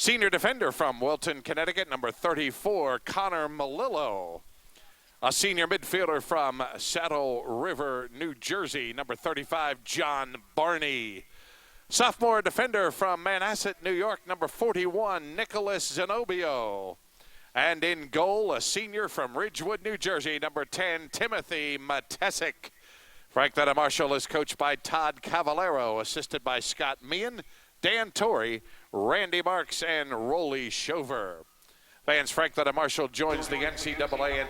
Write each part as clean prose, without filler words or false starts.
Senior defender from Wilton, Connecticut, number 34, Connor Malillo. A senior midfielder from Saddle River, New Jersey, number 35, John Barney. Sophomore defender from Manhasset, New York, number 41, Nicholas Zenobio. And in goal, a senior from Ridgewood, New Jersey, number 10, Timothy Matesic. Franklin and Marshall is coached by Todd Cavallero, assisted by Scott Meehan, Dan Torrey, Randy Marks, and Rolly Shover. Fans, Franklin and Marshall joins the NCAA.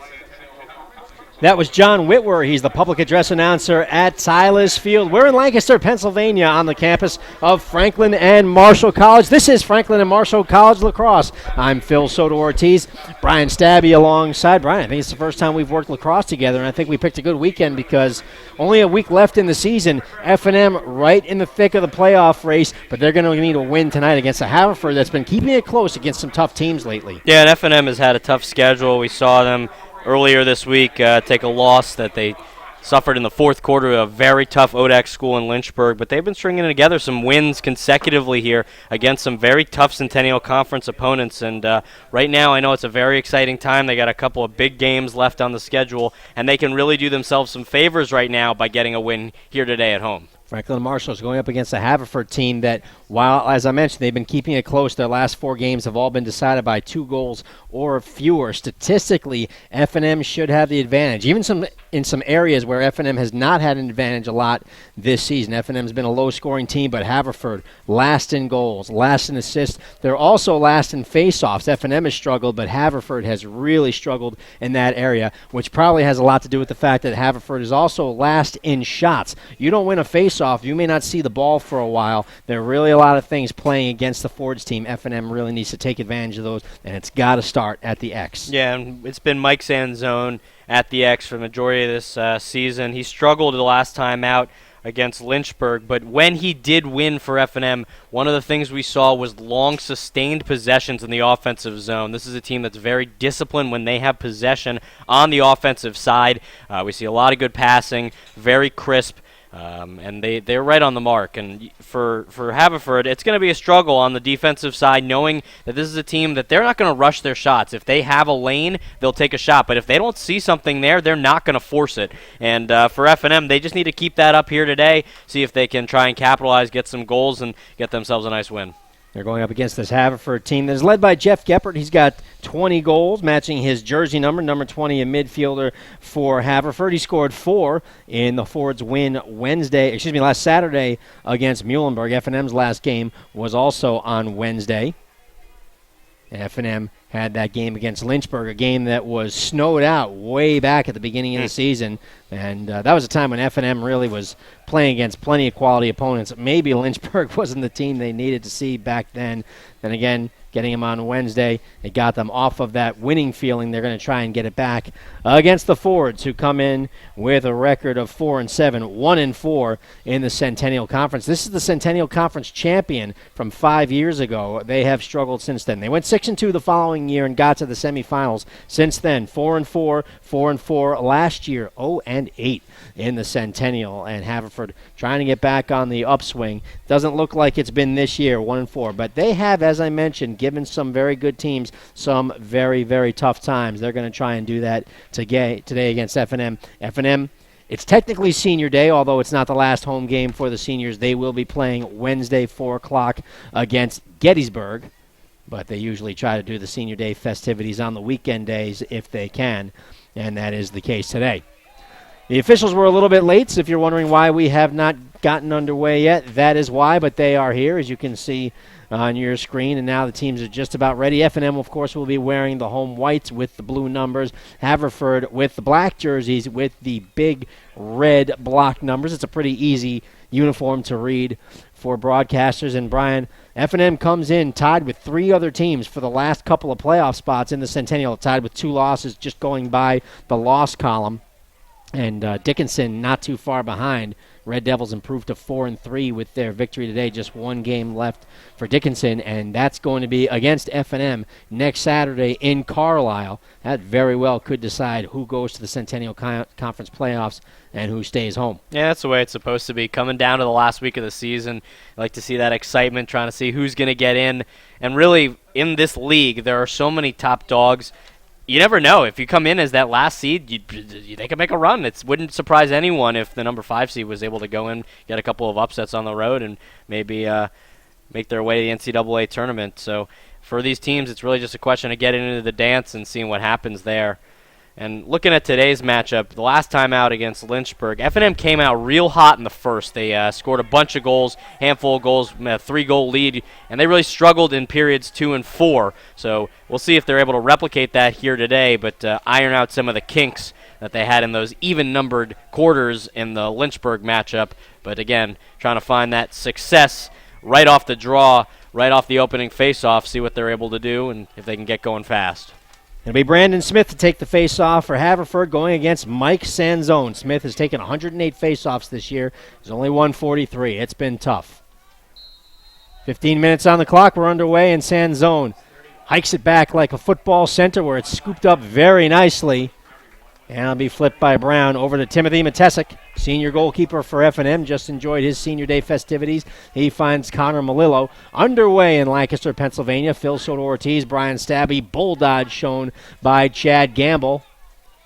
That was John Whitwer. He's the public address announcer at Silas Field. We're in Lancaster, Pennsylvania, on the campus of Franklin and Marshall College. This is Franklin and Marshall College Lacrosse. I'm Phil Soto-Ortiz. Brian Stabby alongside. Brian, I think it's the first time we've worked lacrosse together, and I think we picked a good weekend because only a week left in the season. F&M right in the thick of the playoff race, but they're going to need a win tonight against a Haverford that's been keeping it close against some tough teams lately. Yeah, and F&M has had a tough schedule. We saw them earlier this week take a loss that they suffered in the fourth quarter of a very tough ODAC school in Lynchburg, but they've been stringing together some wins consecutively here against some very tough Centennial Conference opponents, and right now I know it's a very exciting time. They got a couple of big games left on the schedule, and they can really do themselves some favors right now by getting a win here today at home. Franklin and Marshall is going up against a Haverford team that, while, as I mentioned, they've been keeping it close, their last 4 games have all been decided by 2 goals or fewer. Statistically, F&M should have the advantage. Even in some areas where F&M has not had an advantage a lot this season. F&M has been a low-scoring team, but Haverford last in goals, last in assists. They're also last in face-offs. F&M has struggled, but Haverford has really struggled in that area, which probably has a lot to do with the fact that Haverford is also last in shots. You don't win a face-off, you may not see the ball for a while. There are really a lot of things playing against the Fords team. F&M really needs to take advantage of those, and it's got to start at the X. Yeah, and it's been Mike Sanzone at the X for the majority of this season. He struggled the last time out against Lynchburg, but when he did win for F&M, one of the things we saw was long sustained possessions in the offensive zone. This is a team that's very disciplined when they have possession on the offensive side. We see a lot of good passing, very crisp. And they're right on the mark. And for Haverford, it's going to be a struggle on the defensive side, knowing that this is a team that they're not going to rush their shots. If they have a lane, they'll take a shot. But if they don't see something there, they're not going to force it. And for F&M, they just need to keep that up here today, see if they can try and capitalize, get some goals, and get themselves a nice win. They're going up against this Haverford team that is led by Jeff Geppert. He's got 20 goals, matching his jersey number 20, a midfielder for Haverford. He scored 4 in the Fords win last Saturday against Muhlenberg. F&M's last game was also on Wednesday. F&M had that game against Lynchburg, a game that was snowed out way back at the beginning of the season. And that was a time when F&M really was playing against plenty of quality opponents. Maybe Lynchburg wasn't the team they needed to see back then. Then again, getting them on Wednesday, it got them off of that winning feeling. They're going to try and get it back against the Fords, who come in with a record of 4-7, 1-4 in the Centennial Conference. This is the Centennial Conference champion from 5 years ago. They have struggled since then. They went 6-2 the following year and got to the semifinals. Since then, 4-4, 4-4 last year, 0-8 in the Centennial. And Haverford trying to get back on the upswing. Doesn't look like it's been this year, 1-4, but they have, as I mentioned, given some very good teams some very, very tough times. They're going to try and do that today against F&M. F&M, it's technically senior day, although it's not the last home game for the seniors. They will be playing Wednesday, 4 o'clock against Gettysburg, but they usually try to do the senior day festivities on the weekend days if they can, and that is the case today. The officials were a little bit late, so if you're wondering why we have not gotten underway yet, that is why, but they are here, as you can see on your screen, and now the teams are just about ready. F&M, of course, will be wearing the home whites with the blue numbers. Haverford with the black jerseys with the big red block numbers. It's a pretty easy uniform to read for broadcasters. And Brian, F&M comes in tied with 3 other teams for the last couple of playoff spots in the Centennial, tied with 2 losses, just going by the loss column. And Dickinson not too far behind Red Devils improved to 4-3 with their victory today. Just one game left for Dickinson, and that's going to be against F&M next Saturday in Carlisle. That very well could decide who goes to the Centennial Conference playoffs and who stays home. Yeah, that's the way it's supposed to be. Coming down to the last week of the season, I like to see that excitement, trying to see who's going to get in. And really, in this league, there are so many top dogs. You never know. If you come in as that last seed, they can make a run. It wouldn't surprise anyone if the number 5 seed was able to go in, get a couple of upsets on the road, and maybe make their way to the NCAA tournament. So for these teams, it's really just a question of getting into the dance and seeing what happens there. And looking at today's matchup, the last time out against Lynchburg, F&M came out real hot in the first. They scored a bunch of goals, handful of goals, a 3-goal lead, and they really struggled in periods 2 and 4. So we'll see if they're able to replicate that here today, but iron out some of the kinks that they had in those even-numbered quarters in the Lynchburg matchup. But again, trying to find that success right off the draw, right off the opening face-off, see what they're able to do and if they can get going fast. It'll be Brandon Smith to take the face-off for Haverford, going against Mike Sanzone. Smith has taken 108 face-offs this year. He's only won 43. It's been tough. 15 minutes on the clock. We're underway, and Sanzone hikes it back like a football center where it's scooped up very nicely. And it'll be flipped by Brown over to Timothy Matesic, senior goalkeeper for F&M. Just enjoyed his senior day festivities. He finds Connor Malillo. Underway in Lancaster, Pennsylvania. Phil Soto-Ortiz, Brian Stabby, bull dodge shown by Chad Gamble.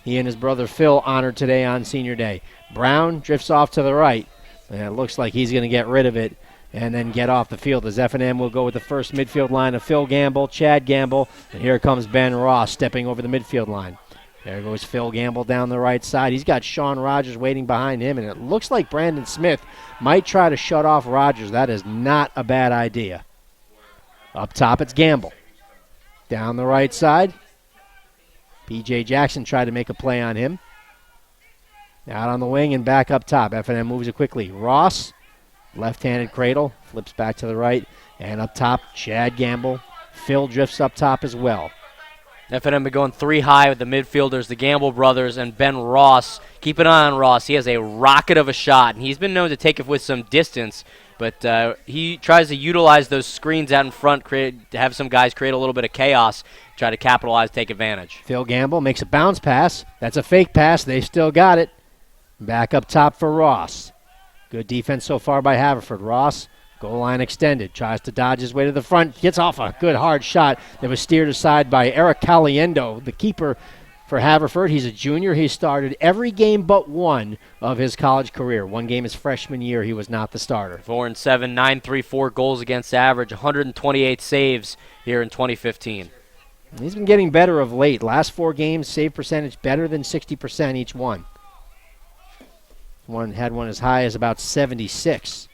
He and his brother Phil honored today on senior day. Brown drifts off to the right, and it looks like he's going to get rid of it and then get off the field as F&M will go with the first midfield line of Phil Gamble, Chad Gamble, and here comes Ben Ross stepping over the midfield line. There goes Phil Gamble down the right side. He's got Sean Rogers waiting behind him, and it looks like Brandon Smith might try to shut off Rogers. That is not a bad idea. Up top, it's Gamble. Down the right side, P.J. Jackson tried to make a play on him. Out on the wing and back up top. F&M moves it quickly. Ross, left-handed cradle, flips back to the right, and up top, Chad Gamble. Phil drifts up top as well. F&M been going 3 high with the midfielders, the Gamble brothers, and Ben Ross. Keep an eye on Ross. He has a rocket of a shot, and he's been known to take it with some distance, but he tries to utilize those screens out in front, to have some guys create a little bit of chaos, try to capitalize, take advantage. Phil Gamble makes a bounce pass. That's a fake pass. They still got it. Back up top for Ross. Good defense so far by Haverford. Ross, goal line extended, tries to dodge his way to the front, gets off a good hard shot that was steered aside by Eric Caliendo, the keeper for Haverford. He's a junior. He started every game but one of his college career. One game his freshman year, he was not the starter. 4-7, 9.34 goals against average, 128 saves here in 2015. He's been getting better of late. Last 4 games, save percentage better than 60% each one. One had one as high as about 76.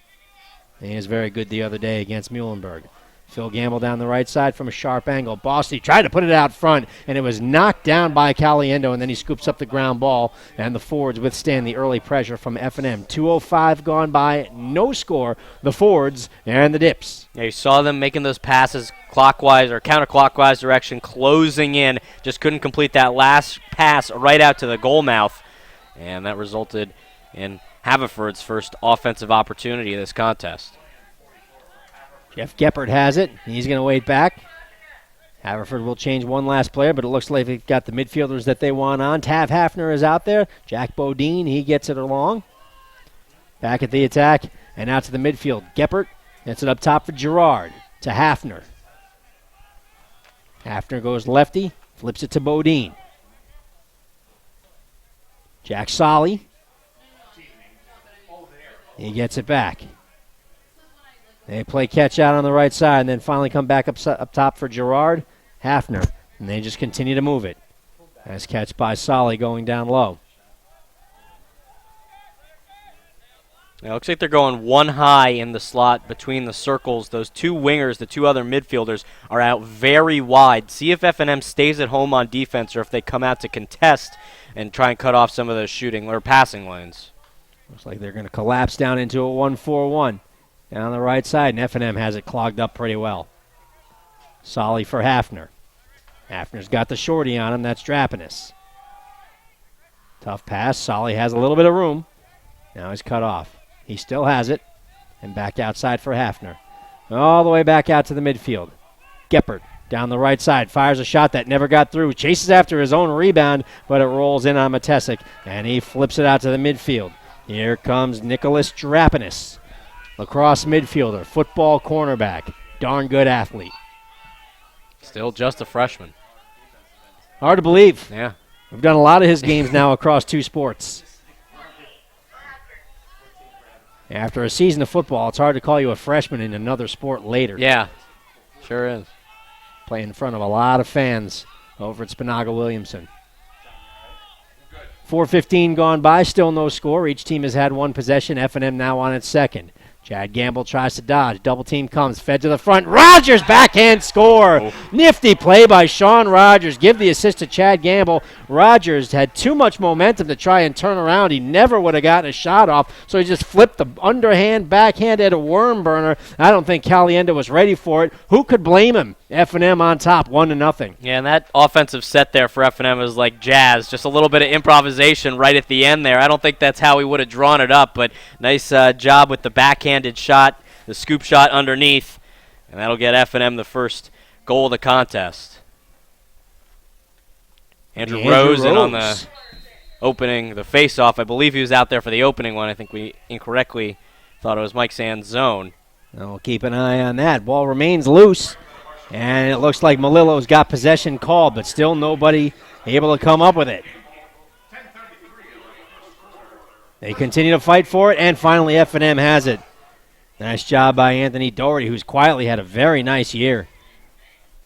And he was very good the other day against Muhlenberg. Phil Gamble down the right side from a sharp angle. Bossy tried to put it out front, and it was knocked down by Caliendo, and then he scoops up the ground ball, and the forwards withstand the early pressure from F&M. 2:05 gone by, no score. The forwards and the Dips. Yeah, you saw them making those passes clockwise or counterclockwise direction, closing in. Just couldn't complete that last pass right out to the goal mouth, and that resulted in Haverford's first offensive opportunity of this contest. Jeff Geppert has it. He's going to wait back. Haverford will change one last player, but it looks like they've got the midfielders that they want on. Tav Hafner is out there. Jack Bodine, he gets it along. Back at the attack and out to the midfield. Geppert gets it up top for Gerard to Hafner. Hafner goes lefty, flips it to Bodine. Jack Solly. He gets it back. They play catch out on the right side and then finally come back up top for Gerard Hafner. And they just continue to move it. Nice catch by Solly going down low. It looks like they're going 1 high in the slot between the circles. Those 2 wingers, the 2 other midfielders, are out very wide. See if F&M stays at home on defense or if they come out to contest and try and cut off some of those shooting or passing lanes. Looks like they're going to collapse down into a 1-4-1. Down the right side, and F&M has it clogged up pretty well. Solly for Hafner. Hafner's got the shorty on him. That's Drapanis. Tough pass. Solly has a little bit of room. Now he's cut off. He still has it. And back outside for Hafner. All the way back out to the midfield. Geppert down the right side. Fires a shot that never got through. Chases after his own rebound, but it rolls in on Matesic. And he flips it out to the midfield. Here comes Nicholas Drapanis. Lacrosse midfielder. Football cornerback. Darn good athlete. Still just a freshman. Hard to believe. Yeah. We've done a lot of his games now across 2 sports. After a season of football, it's hard to call you a freshman in another sport later. Yeah, sure is. Playing in front of a lot of fans over at Spinaga Williamson. 4:15 gone by, still no score. Each team has had one possession. F&M now on its second. Chad Gamble tries to dodge. Double team comes. Fed to the front. Rogers backhand score. Oh. Nifty play by Sean Rogers. Give the assist to Chad Gamble. Rogers had too much momentum to try and turn around. He never would have gotten a shot off, so he just flipped the underhand backhand at a worm burner. I don't think Caliendo was ready for it. Who could blame him? F&M on top, 1-0. Yeah, and that offensive set there for F&M was like jazz. Just a little bit of improvisation right at the end there. I don't think that's how he would have drawn it up, but nice job with the backhanded shot, the scoop shot underneath, and that'll get F&M the first goal of the contest. Andrew Rose in on the opening, the face-off. I believe he was out there for the opening one. I think we incorrectly thought it was Mike Sand's zone. We'll keep an eye on that. Ball remains loose. And it looks like Melillo's got possession called, but still nobody able to come up with it. They continue to fight for it, and finally F&M has it. Nice job by Anthony Doherty, who's quietly had a very nice year.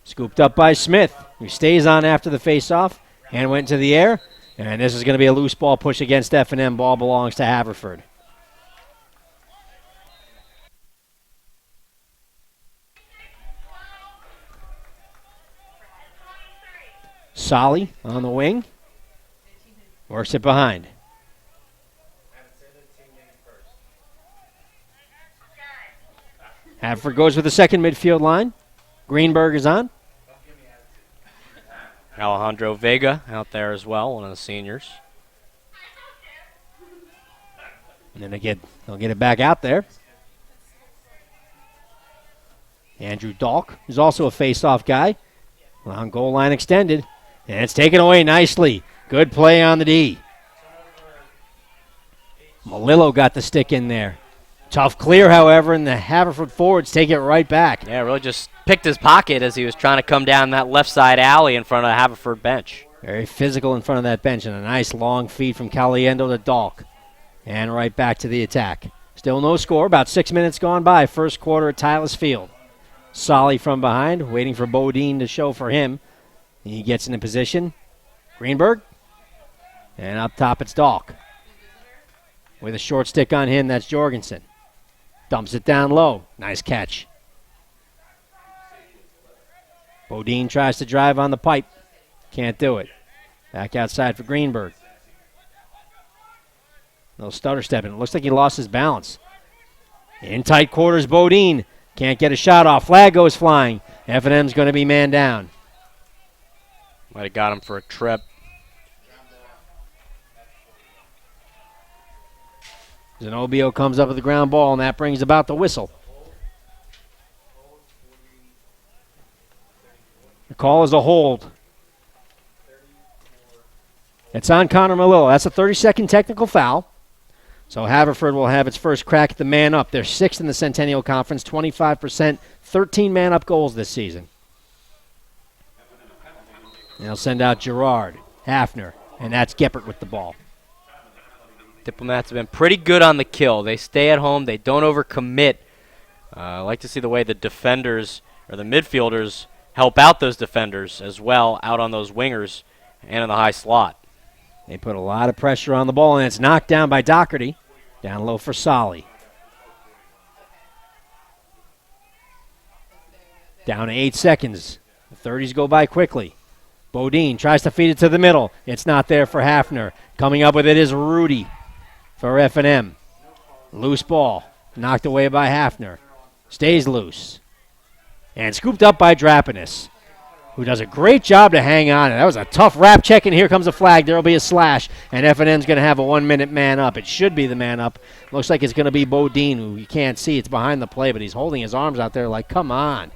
Scooped up by Smith, who stays on after the faceoff and went to the air. And this is going to be a loose ball push against F&M. Ball belongs to Haverford. Solly on the wing. Works it behind. Haverford goes with the second midfield line. Greenberg is on. Alejandro Vega out there as well, one of the seniors. And then they'll get it back out there. Andrew Dalk is also a face-off guy. On goal line extended. And it's taken away nicely. Good play on the D. Melillo got the stick in there. Tough clear, however, and the Haverford forwards take it right back. Yeah, really just picked his pocket as he was trying to come down that left side alley in front of the Haverford bench. Very physical in front of that bench, and a nice long feed from Caliendo to Dalk. And right back to the attack. Still no score, about 6 minutes gone by. First quarter at Tyler Field. Solly from behind, waiting for Bodine to show for him. He gets into position. Greenberg. And up top it's Dalk. With a short stick on him, that's Jorgensen. Dumps it down low. Nice catch. Bodine tries to drive on the pipe. Can't do it. Back outside for Greenberg. No stutter stepping. It looks like he lost his balance. In tight quarters, Bodine. Can't get a shot off. Flag goes flying. F&M's going to be man down. Might have got him for a trip. Zenobio comes up with the ground ball, and that brings about the whistle. The call is a hold. It's on Connor Melillo. That's a 30-second technical foul. So Haverford will have its first crack at the man up. They're sixth in the Centennial Conference, 25%, 13 man-up goals this season. They'll send out Gerard, Hafner, and that's Geppert with the ball. Diplomats have been pretty good on the kill. They stay at home. They don't overcommit. I like to see the way the defenders or the midfielders help out those defenders as well out on those wingers and in the high slot. They put a lot of pressure on the ball, and it's knocked down by Doherty. Down low for Solly. Down to 8 seconds. The 30s go by quickly. Bodine tries to feed it to the middle. It's not there for Hafner. Coming up with it is Rudy for F&M. Loose ball. Knocked away by Hafner. Stays loose. And scooped up by Drapanis. who does a great job to hang on. And that was a tough wrap check, and here comes a flag. There will be a slash, and F&M's going to have a 1-minute man up. It should be the man up. Looks like it's going to be Bodine, who you can't see. It's behind the play, but he's holding his arms out there like, come on.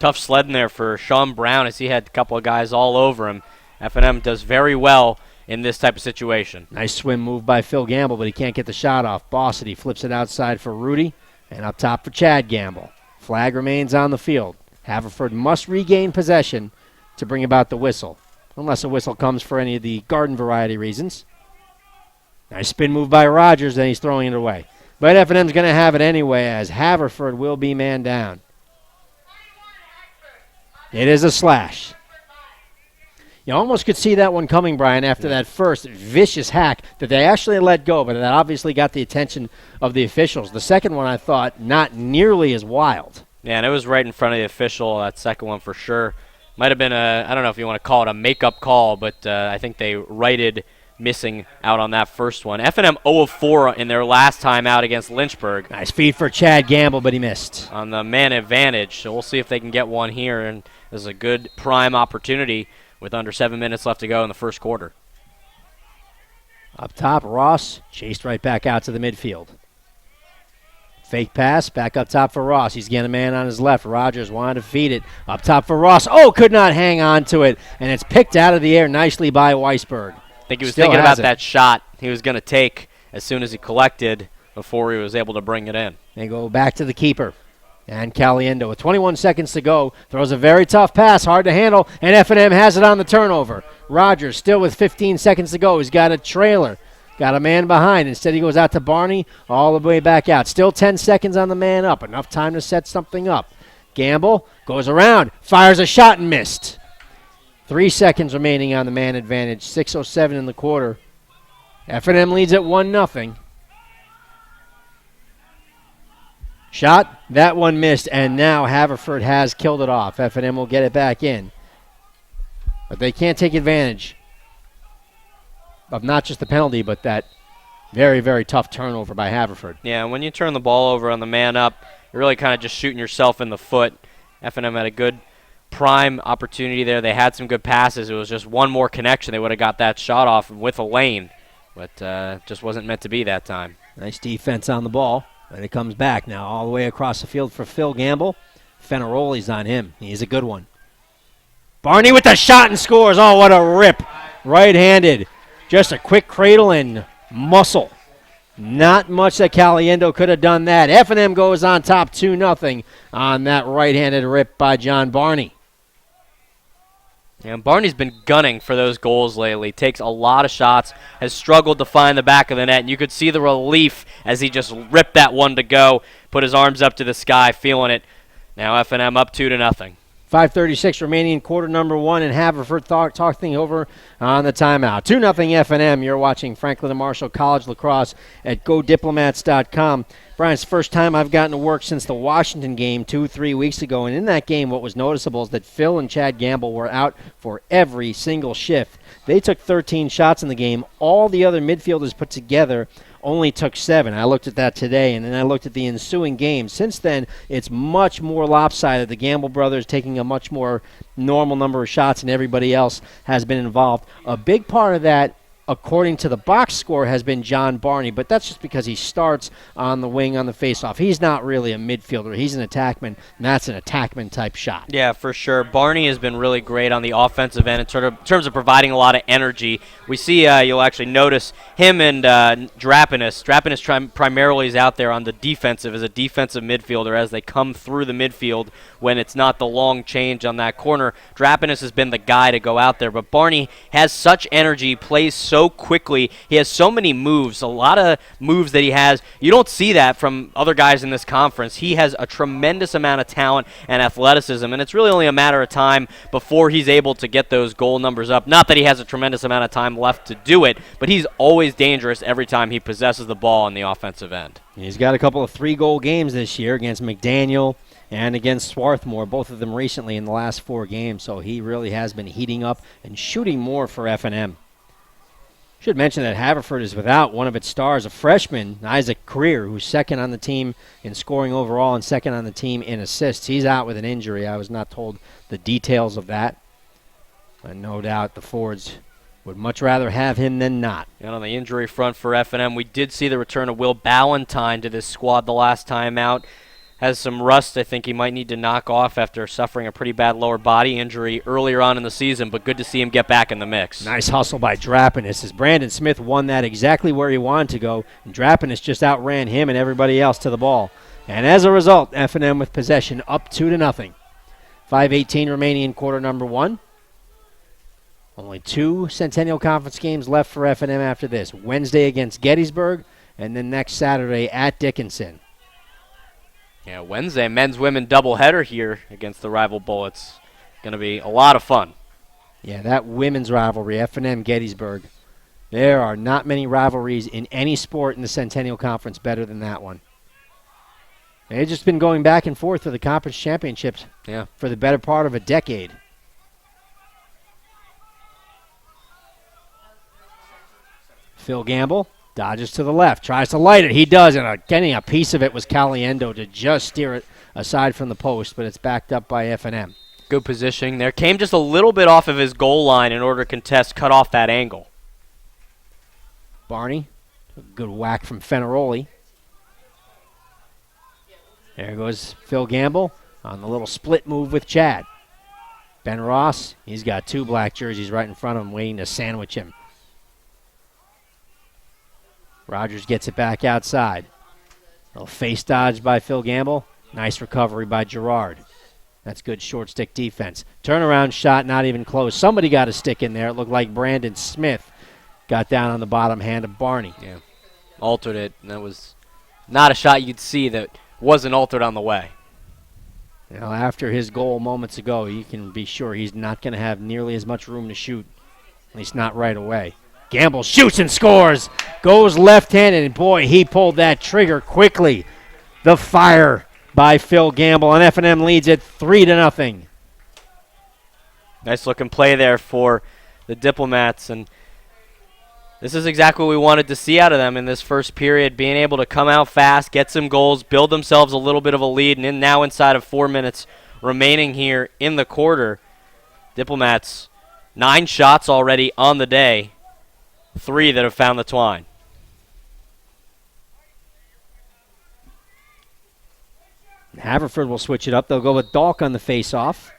Tough sledding there for Sean Brown as he had a couple of guys all over him. F&M does very well in this type of situation. Nice swim move by Phil Gamble, but he can't get the shot off. Bossity flips it outside for Rudy, and up top for Chad Gamble. Flag remains on the field. Haverford must regain possession to bring about the whistle, unless a whistle comes for any of the garden variety reasons. Nice spin move by Rogers, then he's throwing it away. But F&M's going to have it anyway, as Haverford will be man down. It is a slash. You almost could see that one coming, Brian, after that first vicious hack that they actually let go, but that obviously got the attention of the officials. The second one, I thought, not nearly as wild. Yeah, and it was right in front of the official, that second one for sure. Might have been I don't know if you want to call it a make-up call, but I think they righted missing out on that first one. F&M 0-4 in their last time out against Lynchburg. Nice feed for Chad Gamble, but he missed. On the man advantage, so we'll see if they can get one here, and this is a good prime opportunity with under 7 minutes left to go in the first quarter. Up top, Ross chased right back out to the midfield. Fake pass, back up top for Ross. He's getting a man on his left. Rogers wanted to feed it. Up top for Ross. Oh, could not hang on to it. And it's picked out of the air nicely by Weisberg. I think he was thinking about that shot he was going to take as soon as he collected before he was able to bring it in. They go back to the keeper. And Caliendo, with 21 seconds to go, throws a very tough pass, hard to handle, and F&M has it on the turnover. Rogers, still with 15 seconds to go. He's got a trailer. Got a man behind. Instead, he goes out to Barney, all the way back out. Still 10 seconds on the man up. Enough time to set something up. Gamble goes around, fires a shot and missed. 3 seconds remaining on the man advantage. 6:07 in the quarter. F&M leads at 1-0. Shot, that one missed, and now Haverford has killed it off. F&M will get it back in. But they can't take advantage of not just the penalty, but that very, very tough turnover by Haverford. Yeah, when you turn the ball over on the man up, you're really kind of just shooting yourself in the foot. F&M had a good prime opportunity there. They had some good passes. It was just one more connection. They would have got that shot off with a lane, but just wasn't meant to be that time. Nice defense on the ball. And it comes back now all the way across the field for Phil Gamble. Fenaroli's on him. He's a good one. Barney with the shot and scores. Oh, what a rip. Right-handed. Just a quick cradle and muscle. Not much that Caliendo could have done that. F&M goes on top 2-0 on that right-handed rip by John Barney. And Barney's been gunning for those goals lately. Takes a lot of shots, has struggled to find the back of the net, and you could see the relief as he just ripped that one to go, put his arms up to the sky, feeling it. Now F&M up 2-0. 5:36 remaining in quarter number one, and Haverford talk thing over on the timeout. 2-0 F&M. You're watching Franklin and Marshall College Lacrosse at GoDiplomats.com. Brian's first time I've gotten to work since the Washington game 2-3 weeks ago, and in that game what was noticeable is that Phil and Chad Gamble were out for every single shift. They took 13 shots in the game. All the other midfielders put together only took 7. I looked at that today, and then I looked at the ensuing game. Since then, it's much more lopsided. The Gamble brothers taking a much more normal number of shots, and everybody else has been involved. A big part of that, according to the box score, has been John Barney, but that's just because he starts on the wing on the faceoff. He's not really a midfielder. He's an attackman, and that's an attackman-type shot. Yeah, for sure. Barney has been really great on the offensive end in terms of providing a lot of energy. We see you'll actually notice him and Drapinis. Drapinis primarily is out there on the defensive as a defensive midfielder as they come through the midfield when it's not the long change on that corner. Drapinis has been the guy to go out there, but Barney has such energy, plays so quickly. He has so many moves, a lot of moves that he has. You don't see that from other guys in this conference. He has a tremendous amount of talent and athleticism, and it's really only a matter of time before he's able to get those goal numbers up. Not that he has a tremendous amount of time left to do it, but he's always dangerous every time he possesses the ball on the offensive end. He's got a couple of 3-goal games this year against McDaniel and against Swarthmore, both of them recently in the last 4 games, so he really has been heating up and shooting more for F&M. Should mention that Haverford is without one of its stars, a freshman, Isaac Creer, who's second on the team in scoring overall and second on the team in assists. He's out with an injury. I was not told the details of that. But no doubt the Fords would much rather have him than not. And on the injury front for F&M, we did see the return of Will Ballantyne to this squad the last time out. Has some rust I think he might need to knock off after suffering a pretty bad lower body injury earlier on in the season, but good to see him get back in the mix. Nice hustle by Drapanis as Brandon Smith won that exactly where he wanted to go, and Drapanis just outran him and everybody else to the ball. And as a result, F&M with possession up 2-0. 5:18 remaining in quarter number 1. Only 2 Centennial Conference games left for F&M after this. Wednesday against Gettysburg, and then next Saturday at Dickinson. Yeah, Wednesday, men's women doubleheader here against the rival Bullets. Going to be a lot of fun. Yeah, that women's rivalry, F&M Gettysburg. There are not many rivalries in any sport in the Centennial Conference better than that one. They've just been going back and forth for the conference championships for the better part of a decade. Phil Gamble dodges to the left, tries to light it. He does, and getting a piece of it was Caliendo to just steer it aside from the post, but it's backed up by F&M. Good positioning there. Came just a little bit off of his goal line in order to contest, cut off that angle. Barney, a good whack from Fenaroli. There goes Phil Gamble on the little split move with Chad. Ben Ross, he's got 2 black jerseys right in front of him waiting to sandwich him. Rogers gets it back outside. A little face dodge by Phil Gamble. Nice recovery by Gerard. That's good short stick defense. Turnaround shot, not even close. Somebody got a stick in there. It looked like Brandon Smith got down on the bottom hand of Barney. Yeah, altered it, and that was not a shot you'd see that wasn't altered on the way. You know, after his goal moments ago, you can be sure he's not going to have nearly as much room to shoot, at least not right away. Gamble shoots and scores. Goes left-handed, and boy, he pulled that trigger quickly. The fire by Phil Gamble, and F&M leads it 3-0. Nice looking play there for the Diplomats, and this is exactly what we wanted to see out of them in this first period, being able to come out fast, get some goals, build themselves a little bit of a lead, and now inside of 4 minutes remaining here in the quarter, Diplomats 9 shots already on the day. 3 that have found the twine. Haverford will switch it up. They'll go with Dalk on the face-off.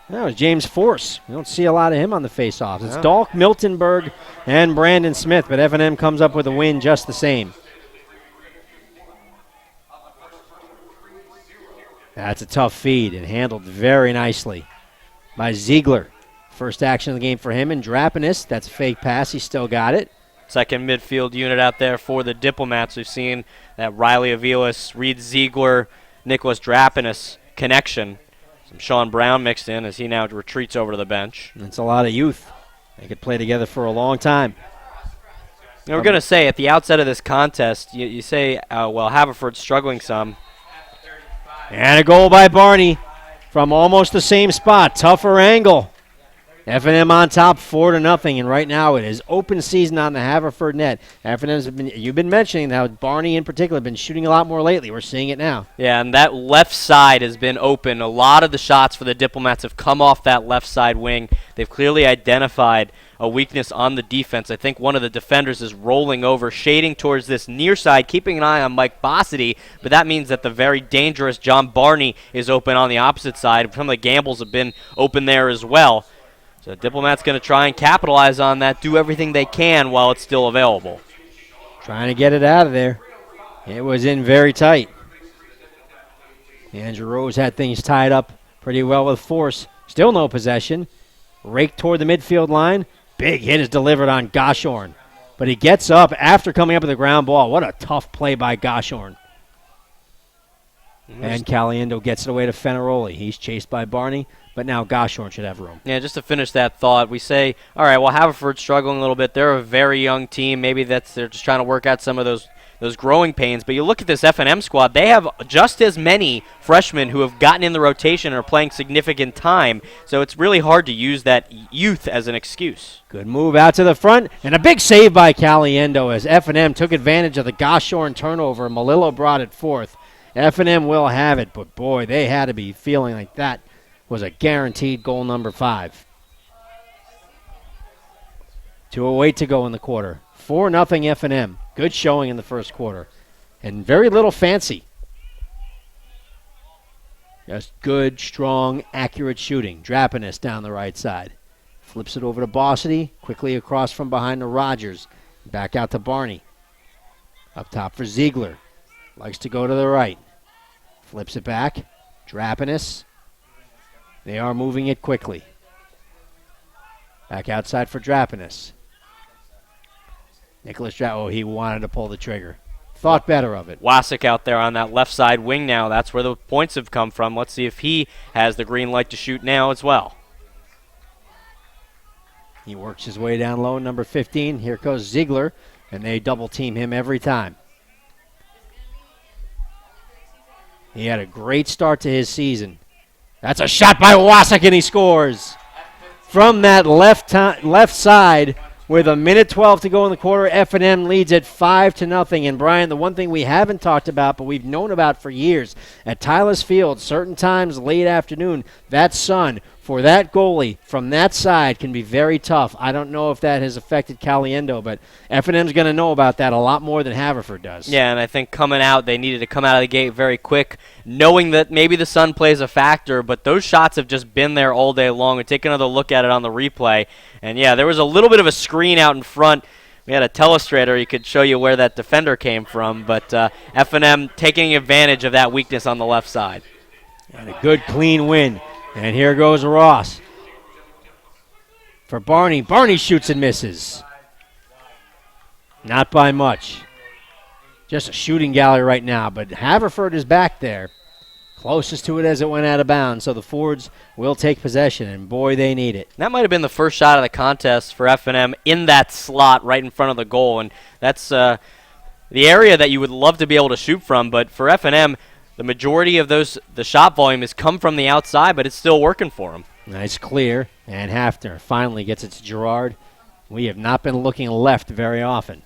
That was James Force. You don't see a lot of him on the face-offs. It's Dalk, Miltonberg, and Brandon Smith, but F&M comes up with a win just the same. That's a tough feed and handled very nicely by Ziegler. First action of the game for him, and Drapanis, that's a fake pass. He still got it. Second midfield unit out there for the Diplomats. We've seen that Riley Avilas, Reed Ziegler, Nicholas Drapanis connection. Some Sean Brown mixed in as he now retreats over to the bench. It's a lot of youth. They could play together for a long time. Now we're going to say at the outset of this contest, you say, well, Haverford's struggling some. And a goal by Barney from almost the same spot. Tougher angle. F&M on top 4-0, and right now it is open season on the Haverford net. You've been mentioning how Barney in particular have been shooting a lot more lately. We're seeing it now. Yeah, and that left side has been open. A lot of the shots for the Diplomats have come off that left side wing. They've clearly identified a weakness on the defense. I think one of the defenders is rolling over, shading towards this near side, keeping an eye on Mike Bossity, but that means that the very dangerous John Barney is open on the opposite side. Some of the Gambles have been open there as well. So Diplomat's going to try and capitalize on that, do everything they can while it's still available. Trying to get it out of there. It was in very tight. Andrew Rose had things tied up pretty well with Force. Still no possession. Raked toward the midfield line. Big hit is delivered on Goshorn. But he gets up after coming up with the ground ball. What a tough play by Goshorn. And Caliendo gets it away to Fenaroli. He's chased by Barney, but now Goshorn should have room. Yeah, just to finish that thought, we say, all right, well, Haverford's struggling a little bit. They're a very young team. Maybe they're just trying to work out some of those those growing pains. But you look at this F&M squad, they have just as many freshmen who have gotten in the rotation and are playing significant time. So it's really hard to use that youth as an excuse. Good move out to the front, and a big save by Caliendo as F&M took advantage of the Goshorn turnover. Melillo brought it forth. F&M will have it, but boy, they had to be feeling like that was a guaranteed goal number 5. 2:08 to go in the quarter. 4-0 F&M. Good showing in the first quarter. And very little fancy. Just good, strong, accurate shooting. Drapanis down the right side. Flips it over to Bossity. Quickly across from behind to Rogers. Back out to Barney. Up top for Ziegler. Likes to go to the right. Flips it back. Drapanis. They are moving it quickly. Back outside for Drapanis. Nicholas he wanted to pull the trigger. Thought better of it. Wasik out there on that left side wing now. That's where the points have come from. Let's see if he has the green light to shoot now as well. He works his way down low, number 15. Here goes Ziegler, and they double team him every time. He had a great start to his season. That's a shot by Wasik, and he scores. From that left side, with 1:12 to go in the quarter, F&M leads at 5-0. And Brian, the one thing we haven't talked about, but we've known about for years, at Tyler Field, certain times late afternoon, that sun for that goalie from that side can be very tough. I don't know if that has affected Caliendo, but F&M's going to know about that a lot more than Haverford does. Yeah, and I think coming out, they needed to come out of the gate very quick, knowing that maybe the sun plays a factor, but those shots have just been there all day long. And take another look at it on the replay. And, yeah, there was a little bit of a screen out in front. We had a telestrator. He could show you where that defender came from, but F&M taking advantage of that weakness on the left side. And a good, clean win. And here goes Ross. For Barney. Barney shoots and misses. Not by much. Just a shooting gallery right now, but Haverford is back there. Closest to it as it went out of bounds, so the Fords will take possession, and boy, they need it. That might have been the first shot of the contest for F&M in that slot right in front of the goal, and that's the area that you would love to be able to shoot from, but for F&M, the majority of the shot volume has come from the outside, but it's still working for them. Nice clear, and Hafner finally gets it to Gerard. We have not been looking left very often.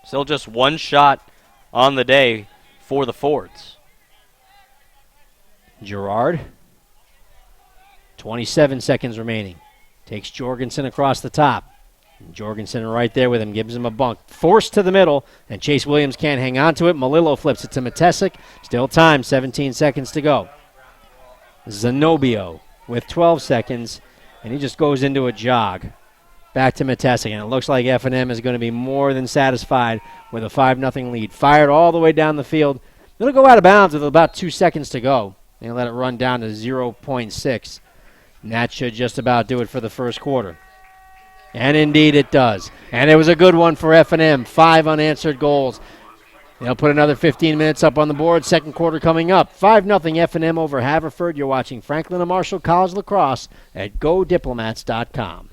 Still just one shot on the day for the Fords. Gerard, 27 seconds remaining. Takes Jorgensen across the top. Jorgensen right there with him, gives him a bunk. Forced to the middle, and Chase Williams can't hang on to it. Melillo flips it to Matesic. Still time, 17 seconds to go. Zenobio with 12 seconds, and he just goes into a jog. Back to Matesic, and it looks like F&M is going to be more than satisfied with a 5-0 lead. Fired all the way down the field. It'll go out of bounds with about 2 seconds to go. They'll let it run down to 0.6. And that should just about do it for the first quarter. And indeed it does. And it was a good one for F&M. 5 unanswered goals. They'll put another 15 minutes up on the board. Second quarter coming up. 5-0 F&M over Haverford. You're watching Franklin and Marshall College Lacrosse at GoDiplomats.com.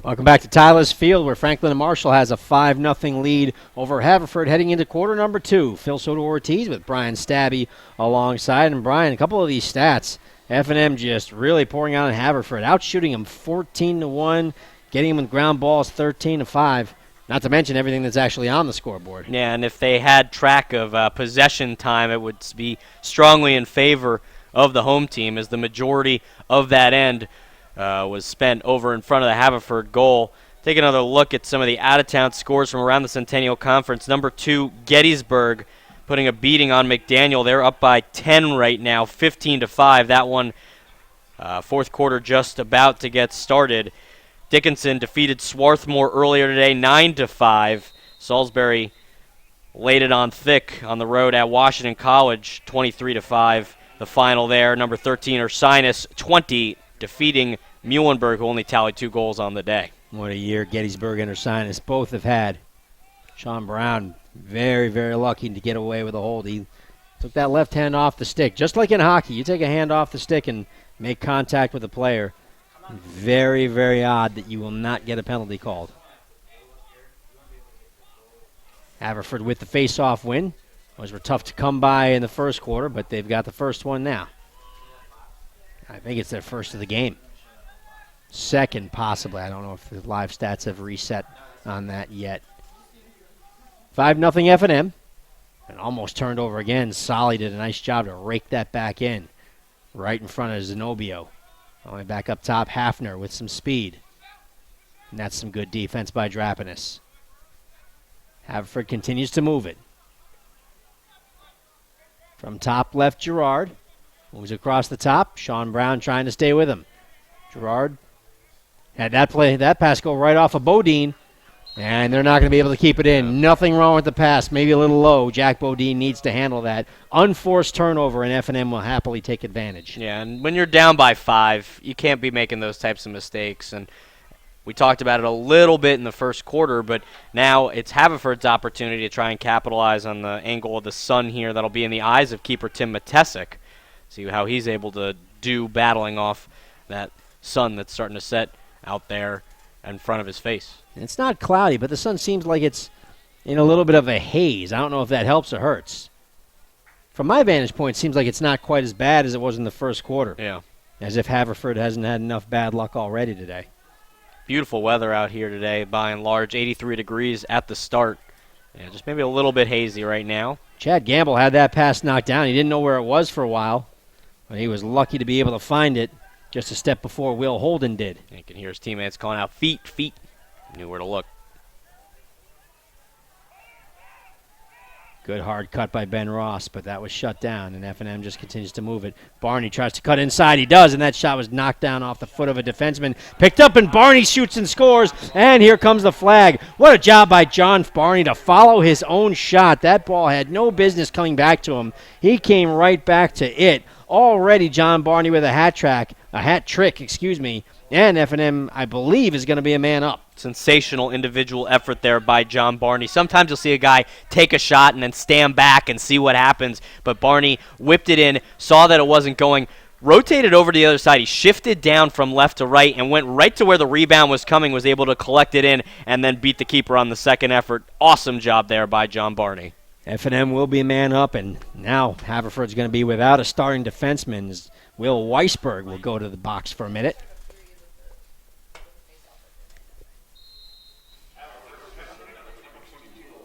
Welcome back to Tyler's Field, where Franklin and Marshall has a 5-0 lead over Haverford heading into quarter number 2. Phil Soto-Ortiz with Brian Stabby alongside. And Brian, a couple of these stats, F&M just really pouring out on Haverford, outshooting them 14-1, getting them with ground balls 13-5. Not to mention everything that's actually on the scoreboard. Yeah, and if they had track of possession time, it would be strongly in favor of the home team, as the majority of that end was spent over in front of the Haverford goal. Take another look at some of the out-of-town scores from around the Centennial Conference. Number 2, Gettysburg, putting a beating on McDaniel. They're up by 10 right now, 15-5. That one, fourth quarter just about to get started. Dickinson defeated Swarthmore earlier today, 9-5. Salisbury laid it on thick on the road at Washington College, 23-5. The final there. Number 13, Ursinus, 20, defeating Muhlenberg, who only tallied 2 goals on the day. What a year Gettysburg and Ursinus both have had. Sean Brown, very, very lucky to get away with a hold. He took that left hand off the stick. Just like in hockey, you take a hand off the stick and make contact with the player. Very, very odd that you will not get a penalty called. Haverford with the face-off win. Those were tough to come by in the first quarter, but they've got the first one now. I think it's their first of the game. Second, possibly. I don't know if the live stats have reset on that yet. 5-0 F&M. And almost turned over again. Solly did a nice job to rake that back in. Right in front of Zenobio. Only back up top, Hafner with some speed. And that's some good defense by Drapanis. Haverford continues to move it. From top left, Gerard. Moves across the top. Sean Brown trying to stay with him. Gerard had that pass go right off of Bodine, and they're not going to be able to keep it in. Nothing wrong with the pass. Maybe a little low. Jack Bodine needs to handle that. Unforced turnover, and F&M will happily take advantage. Yeah, and when you're down by 5, you can't be making those types of mistakes. And we talked about it a little bit in the first quarter, but now it's Haverford's opportunity to try and capitalize on the angle of the sun here that'll be in the eyes of keeper Tim Matesic. See how he's able to do battling off that sun that's starting to set out there in front of his face. It's not cloudy, but the sun seems like it's in a little bit of a haze. I don't know if that helps or hurts. From my vantage point, it seems like it's not quite as bad as it was in the first quarter. Yeah. As if Haverford hasn't had enough bad luck already today. Beautiful weather out here today, by and large. 83 degrees at the start. Yeah, just maybe a little bit hazy right now. Chad Gamble had that pass knocked down. He didn't know where it was for a while. But he was lucky to be able to find it just a step before Will Holden did. You can hear his teammates calling out, feet, feet. He knew where to look. Good hard cut by Ben Ross, but that was shut down, and F&M just continues to move it. Barney tries to cut inside. He does, and that shot was knocked down off the foot of a defenseman. Picked up, and Barney shoots and scores, and here comes the flag. What a job by John Barney to follow his own shot. That ball had no business coming back to him. He came right back to it. Already John Barney with a hat trick, and F&M, I believe, is going to be a man up. Sensational individual effort there by John Barney. Sometimes you'll see a guy take a shot and then stand back and see what happens, but Barney whipped it in, saw that it wasn't going, rotated over to the other side. He shifted down from left to right and went right to where the rebound was coming, was able to collect it in, and then beat the keeper on the second effort. Awesome job there by John Barney. F&M will be a man up, and now Haverford's going to be without a starting defenseman. Will Weisberg will go to the box for a minute.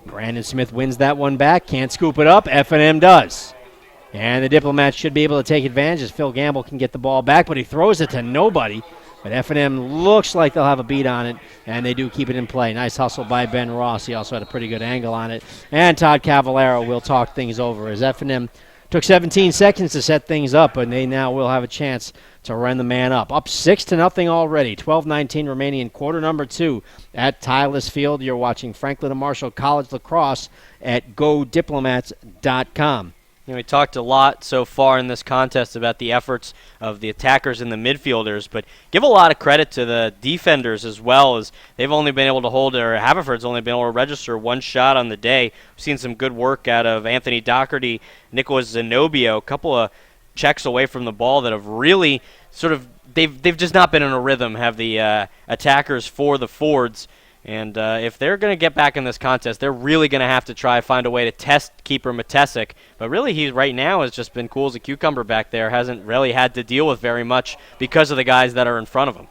Brandon Smith wins that one back. Can't scoop it up. F&M does. And the Diplomats should be able to take advantage as Phil Gamble can get the ball back, but he throws it to nobody. But F&M looks like they'll have a beat on it, and they do keep it in play. Nice hustle by Ben Ross. He also had a pretty good angle on it. And Todd Cavallaro will talk things over as F&M took 17 seconds to set things up, and they now will have a chance to run the man up. Up 6-0 already. 12:19 remaining in quarter number 2 at Tyler's Field. You're watching Franklin and Marshall College Lacrosse at GoDiplomats.com. You know, we talked a lot so far in this contest about the efforts of the attackers and the midfielders, but give a lot of credit to the defenders as well, as they've only been able to hold, or Haverford's only been able to register one shot on the day. We've seen some good work out of Anthony Doherty, Nicholas Zenobio, a couple of checks away from the ball that have really sort of they've just not been in a rhythm, have the attackers for the Fords. And if they're going to get back in this contest, they're really going to have to try to find a way to test keeper Matesic. But really, he right now has just been cool as a cucumber back there. Hasn't really had to deal with very much because of the guys that are in front of him.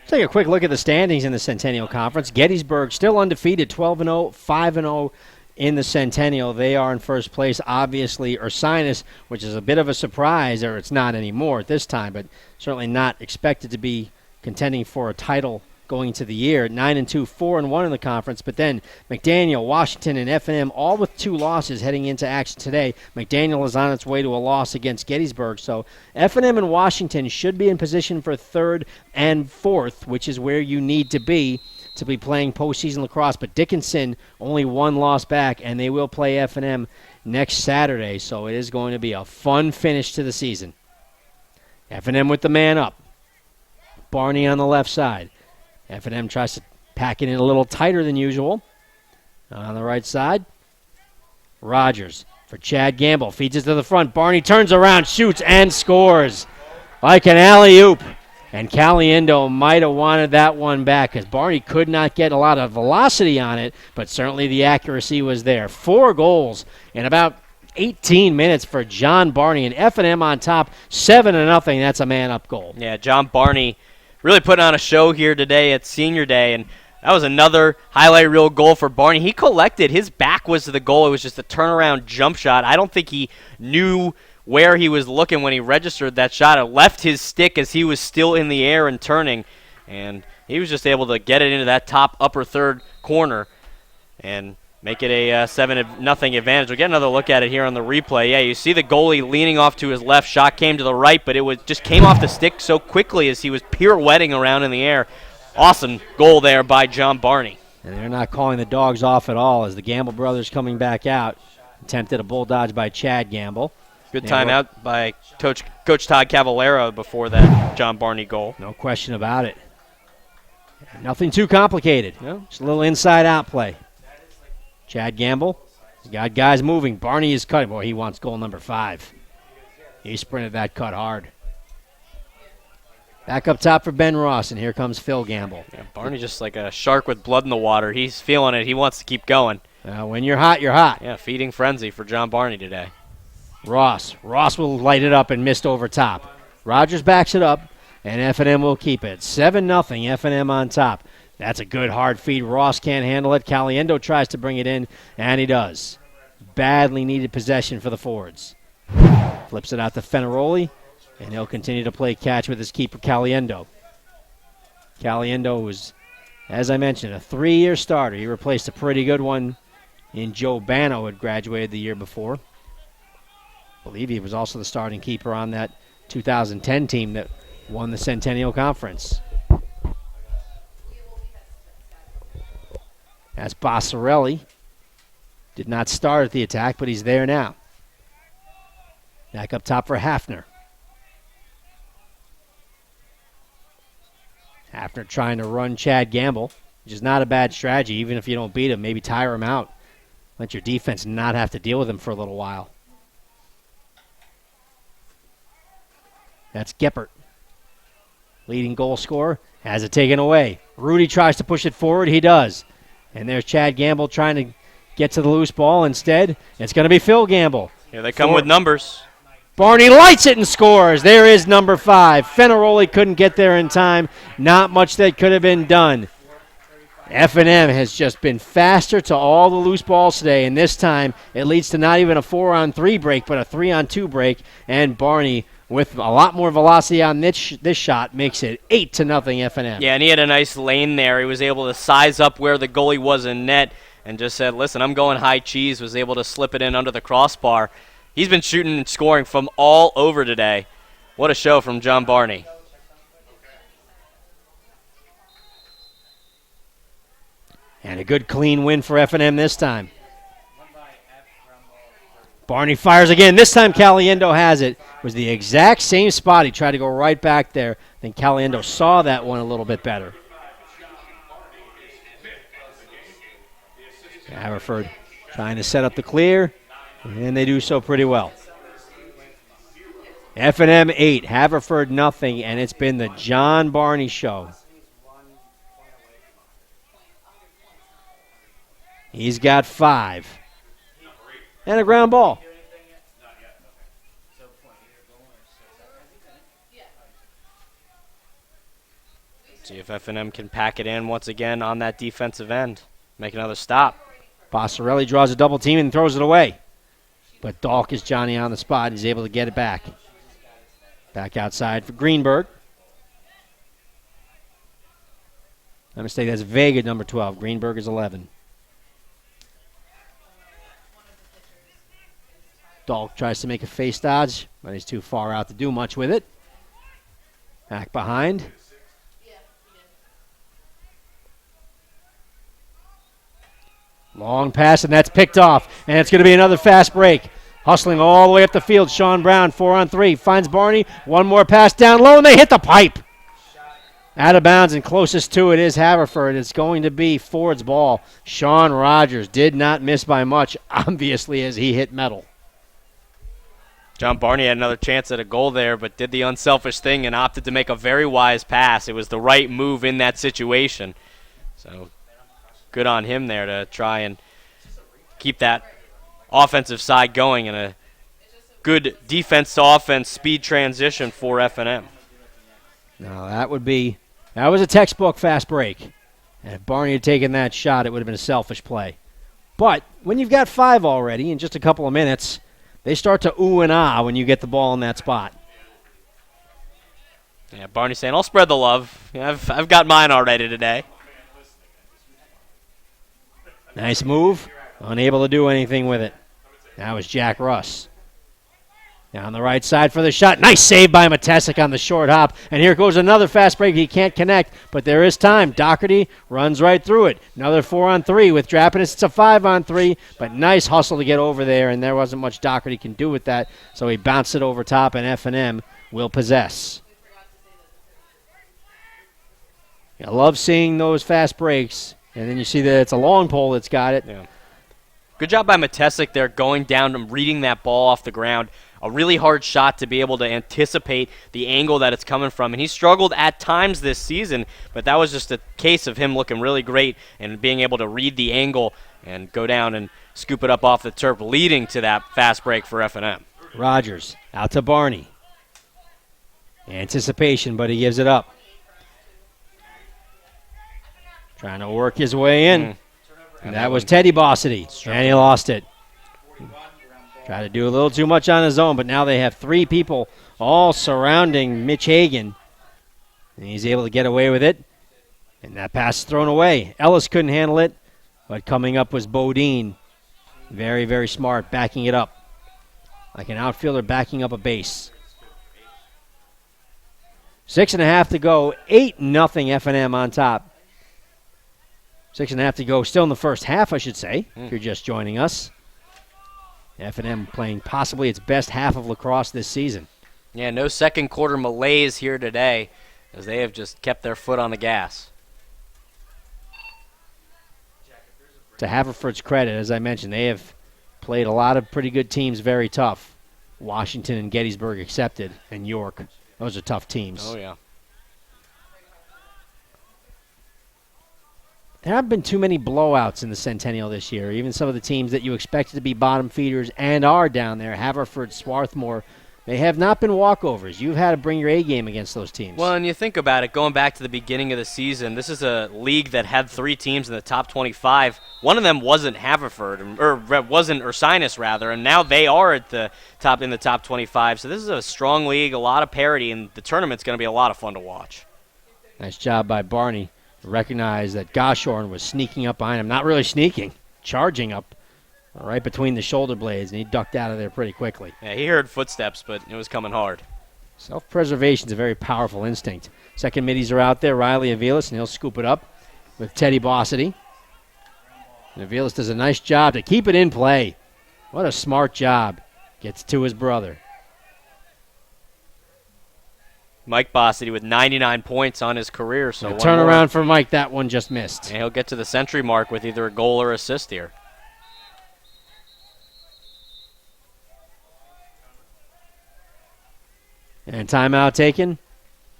Take a quick look at the standings in the Centennial Conference. Gettysburg still undefeated, 12-0, 5-0 in the Centennial. They are in first place. Obviously, Ursinus, which is a bit of a surprise, or it's not anymore at this time, but certainly not expected to be contending for a title going into the year. 9-2, 4-1 in the conference. But then McDaniel, Washington, and F&M all with 2 losses heading into action today. McDaniel is on its way to a loss against Gettysburg. So F&M and Washington should be in position for 3rd and 4th, which is where you need to be playing postseason lacrosse. But Dickinson only 1 loss back, and they will play F&M next Saturday. So it is going to be a fun finish to the season. F&M with the man up. Barney on the left side. F&M tries to pack it in a little tighter than usual. On the right side, Rogers for Chad Gamble. Feeds it to the front. Barney turns around, shoots, and scores like an alley-oop. And Caliendo might have wanted that one back because Barney could not get a lot of velocity on it, but certainly the accuracy was there. 4 goals in about 18 minutes for John Barney, and F&M on top, 7-0. That's a man-up goal. Yeah, John Barney really putting on a show here today at Senior Day, and that was another highlight reel goal for Barney. He collected. His back was to the goal. It was just a turnaround jump shot. I don't think he knew where he was looking when he registered that shot. It left his stick as he was still in the air and turning, and he was just able to get it into that top upper third corner and make it a 7-0 advantage. We'll get another look at it here on the replay. Yeah, you see the goalie leaning off to his left. Shot came to the right, but it just came off the stick so quickly as he was pirouetting around in the air. Awesome goal there by John Barney. And they're not calling the dogs off at all as the Gamble brothers coming back out. Attempted a bull dodge by Chad Gamble. Good timeout by Coach Todd Cavallero before that John Barney goal. No question about it. Nothing too complicated. No. Just a little inside-out play. Chad Gamble, he's got guys moving. Barney is cutting. Boy, he wants goal number 5. He sprinted that cut hard. Back up top for Ben Ross, and here comes Phil Gamble. Yeah, Barney just like a shark with blood in the water. He's feeling it. He wants to keep going. When you're hot, you're hot. Yeah, feeding frenzy for John Barney today. Ross will light it up and missed over top. Rogers backs it up, and F&M will keep it. 7-0, F&M on top. That's a good hard feed. Ross can't handle it. Caliendo tries to bring it in, and he does. Badly needed possession for the Fords. Flips it out to Fenaroli, and he'll continue to play catch with his keeper, Caliendo. Caliendo was, as I mentioned, a 3-year starter. He replaced a pretty good one in Joe Bano, who had graduated the year before. I believe he was also the starting keeper on that 2010 team that won the Centennial Conference. That's Bossarelli. Did not start at the attack, but he's there now. Back up top for Hafner. Hafner trying to run Chad Gamble, which is not a bad strategy. Even if you don't beat him, maybe tire him out. Let your defense not have to deal with him for a little while. That's Geppert. Leading goal scorer, has it taken away. Rudy tries to push it forward. He does. And there's Chad Gamble trying to get to the loose ball. Instead, it's going to be Phil Gamble. Here they come with numbers. Barney lights it and scores. There is number 5. Fenaroli couldn't get there in time. Not much that could have been done. F&M has just been faster to all the loose balls today, and this time it leads to not even a 4-on-3 break, but a 3-on-2 break, and Barney, with a lot more velocity on this shot, makes it 8-0 F&M. Yeah, and he had a nice lane there. He was able to size up where the goalie was in net and just said, listen, I'm going high cheese, was able to slip it in under the crossbar. He's been shooting and scoring from all over today. What a show from John Barney. And a good clean win for F&M this time. Barney fires again. This time Caliendo has it. It was the exact same spot. He tried to go right back there. Then Caliendo saw that one a little bit better. Haverford trying to set up the clear, and they do so pretty well. F&M 8, Haverford nothing, and it's been the John Barney show. He's got 5. And a ground ball. See if F&M can pack it in once again on that defensive end. Make another stop. Bossarelli draws a double team and throws it away. But Dalk is Johnny on the spot. He's able to get it back. Back outside for Greenberg. My mistake, that's Vega, number 12. Greenberg is 11. Dalk tries to make a face dodge, but he's too far out to do much with it. Back behind. Long pass, and that's picked off. And it's going to be another fast break. Hustling all the way up the field. Sean Brown, 4-on-3. Finds Barney. One more pass down low, and they hit the pipe. Out of bounds, and closest to it is Haverford. It's going to be Ford's ball. Sean Rogers did not miss by much, obviously, as he hit metal. John Barney had another chance at a goal there, but did the unselfish thing and opted to make a very wise pass. It was the right move in that situation. So good on him there to try and keep that offensive side going, and a good defense to offense speed transition for F&M. Now that was a textbook fast break. And if Barney had taken that shot, it would have been a selfish play. But when you've got 5 already in just a couple of minutes, they start to ooh and ah when you get the ball in that spot. Yeah, Barney saying, I'll spread the love. Yeah, I've got mine already today. Nice move. Unable to do anything with it. That was Jack Russ. Down the right side for the shot. Nice save by Matesic on the short hop. And here goes another fast break. He can't connect, but there is time. Doherty runs right through it. Another 4-on-3 with Drapenis. It's a 5-on-3, but nice hustle to get over there, and there wasn't much Doherty can do with that, so he bounced it over top, and F&M will possess. I love seeing those fast breaks, and then you see that it's a long pole that's got it. Yeah. Good job by Matesic there, going down and reading that ball off the ground. A really hard shot to be able to anticipate the angle that it's coming from. And he struggled at times this season, but that was just a case of him looking really great and being able to read the angle and go down and scoop it up off the turf, leading to that fast break for F&M. Rogers out to Barney. Anticipation, but he gives it up. Trying to work his way in. And that was Teddy Bossity, and he lost it. Tried to do a little too much on his own, but now they have 3 people all surrounding Mitch Hagan. And he's able to get away with it. And that pass is thrown away. Ellis couldn't handle it, but coming up was Bodine. Very, very smart, backing it up. Like an outfielder backing up a base. 6.5 to go. 8-0 F&M on top. 6.5 to go. Still in the first half, I should say, if you're just joining us. F&M playing possibly its best half of lacrosse this season. Yeah, no second quarter malaise here today, as they have just kept their foot on the gas. To Haverford's credit, as I mentioned, they have played a lot of pretty good teams very tough. Washington and Gettysburg accepted, and York. Those are tough teams. Oh, yeah. There haven't been too many blowouts in the Centennial this year. Even some of the teams that you expected to be bottom feeders and are down there, Haverford, Swarthmore, they have not been walkovers. You've had to bring your A game against those teams. Well, and you think about it, going back to the beginning of the season, this is a league that had 3 teams in the top 25. One of them wasn't Haverford, or wasn't Ursinus, rather, and now they are at the top in the top 25. So this is a strong league, a lot of parity, and the tournament's going to be a lot of fun to watch. Nice job by Barney. Recognize that Goshorn was sneaking up behind him. Not really sneaking, charging up right between the shoulder blades, and he ducked out of there pretty quickly. Yeah, he heard footsteps, but it was coming hard. Self-preservation is a very powerful instinct. Second middies are out there, Riley Aviles, and he'll scoop it up with Teddy Bossity. And Aviles does a nice job to keep it in play. What a smart job. Gets to his brother. Mike Bossity with 99 points on his career. So turn around for Mike. That one just missed. And he'll get to the century mark with either a goal or assist here. And timeout taken.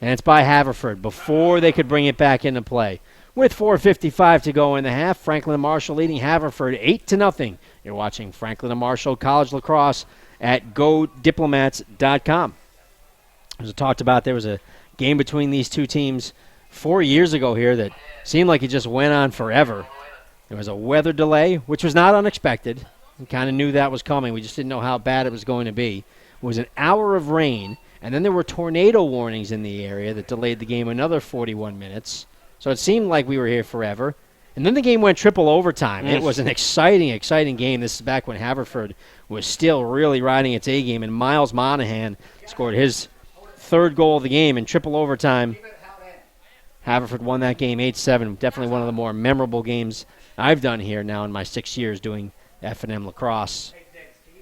And it's by Haverford before they could bring it back into play. With 4:55 to go in the half, Franklin and Marshall leading Haverford 8-0. You're watching Franklin and Marshall College Lacrosse at GoDiplomats.com. As I talked about, there was a game between these two teams 4 years ago here that seemed like it just went on forever. There was a weather delay, which was not unexpected. We kind of knew that was coming. We just didn't know how bad it was going to be. It was an hour of rain, and then there were tornado warnings in the area that delayed the game another 41 minutes. So it seemed like we were here forever. And then the game went triple overtime. It was an exciting game. This is back when Haverford was still really riding its A game, and Miles Monahan scored his third goal of the game in triple overtime. Haverford won that game 8-7. Definitely one of the more memorable games I've done here now in my 6 years doing F&M lacrosse.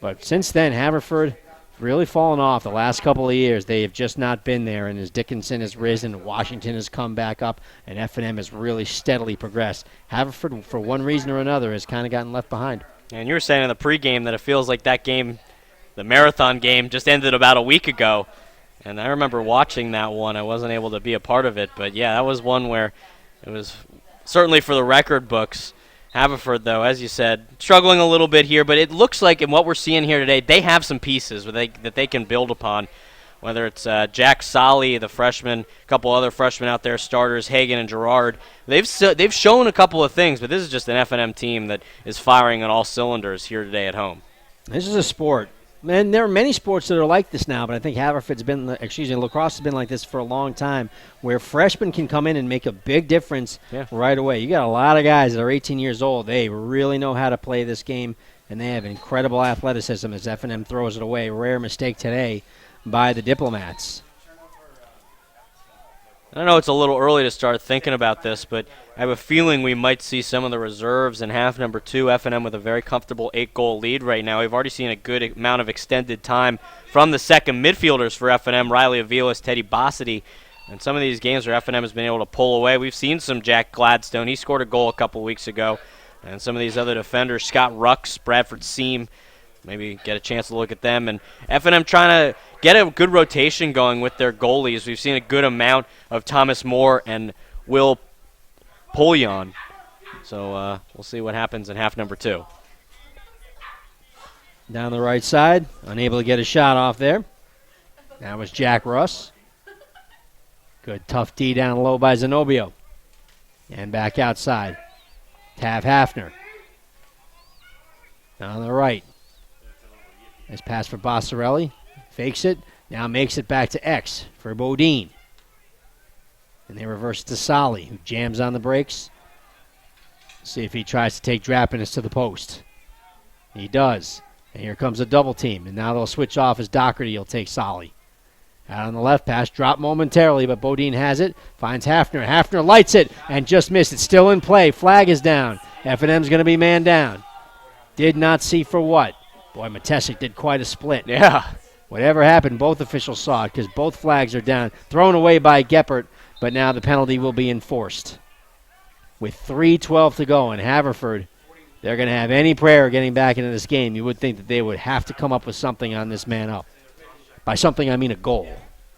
But since then, Haverford really fallen off the last couple of years. They have just not been there, and as Dickinson has risen, Washington has come back up, and F&M has really steadily progressed. Haverford, for one reason or another, has kind of gotten left behind. And you were saying in the pregame that it feels like that game, the marathon game, just ended about a week ago. And I remember watching that one. I wasn't able to be a part of it, but yeah, that was one where it was certainly for the record books. Haverford, though, as you said, struggling a little bit here, but it looks like in what we're seeing here today, they have some pieces that they can build upon, whether it's Jack Solly, the freshman, a couple other freshmen out there, starters, Hagan and Gerard. They've shown a couple of things, but this is just an F&M team that is firing on all cylinders here today at home. This is a sport. And there are many sports that are like this now, but I think lacrosse has been like this for a long time, where freshmen can come in and make a big difference right away. You got a lot of guys that are 18 years old. They really know how to play this game, and they have incredible athleticism as F&M throws it away. Rare mistake today by the Diplomats. I know it's a little early to start thinking about this, but I have a feeling we might see some of the reserves in half number 2. F&M with a very comfortable 8-goal lead right now. We've already seen a good amount of extended time from the second midfielders for F&M, Riley Avilas, Teddy Bossity. And some of these games where F&M has been able to pull away. We've seen some Jack Gladstone. He scored a goal a couple weeks ago. And some of these other defenders, Scott Rux, Bradford Seam, maybe get a chance to look at them. And F&M trying to get a good rotation going with their goalies. We've seen a good amount of Thomas Moore and Will Polion. So we'll see what happens in half number 2. Down the right side, unable to get a shot off there. That was Jack Russ. Good tough D down low by Zenobio. And back outside. Tav Hafner. On the right. Nice pass for Bossarelli. Fakes it. Now makes it back to X for Bodine. And they reverse it to Solly, who jams on the brakes. See if he tries to take Drapenis to the post. He does. And here comes a double team. And now they'll switch off as Doherty will take Solly. Out on the left pass, dropped momentarily, but Bodine has it. Finds Hafner. Hafner lights it and just missed it. Still in play. Flag is down. F&M's going to be man down. Did not see for what. Boy, Matesic did quite a split. Yeah. Whatever happened, both officials saw it because both flags are down. Thrown away by Geppert, but now the penalty will be enforced. With 3:12 to go in Haverford, they're going to have any prayer getting back into this game. You would think that they would have to come up with something on this man up. By something, I mean a goal.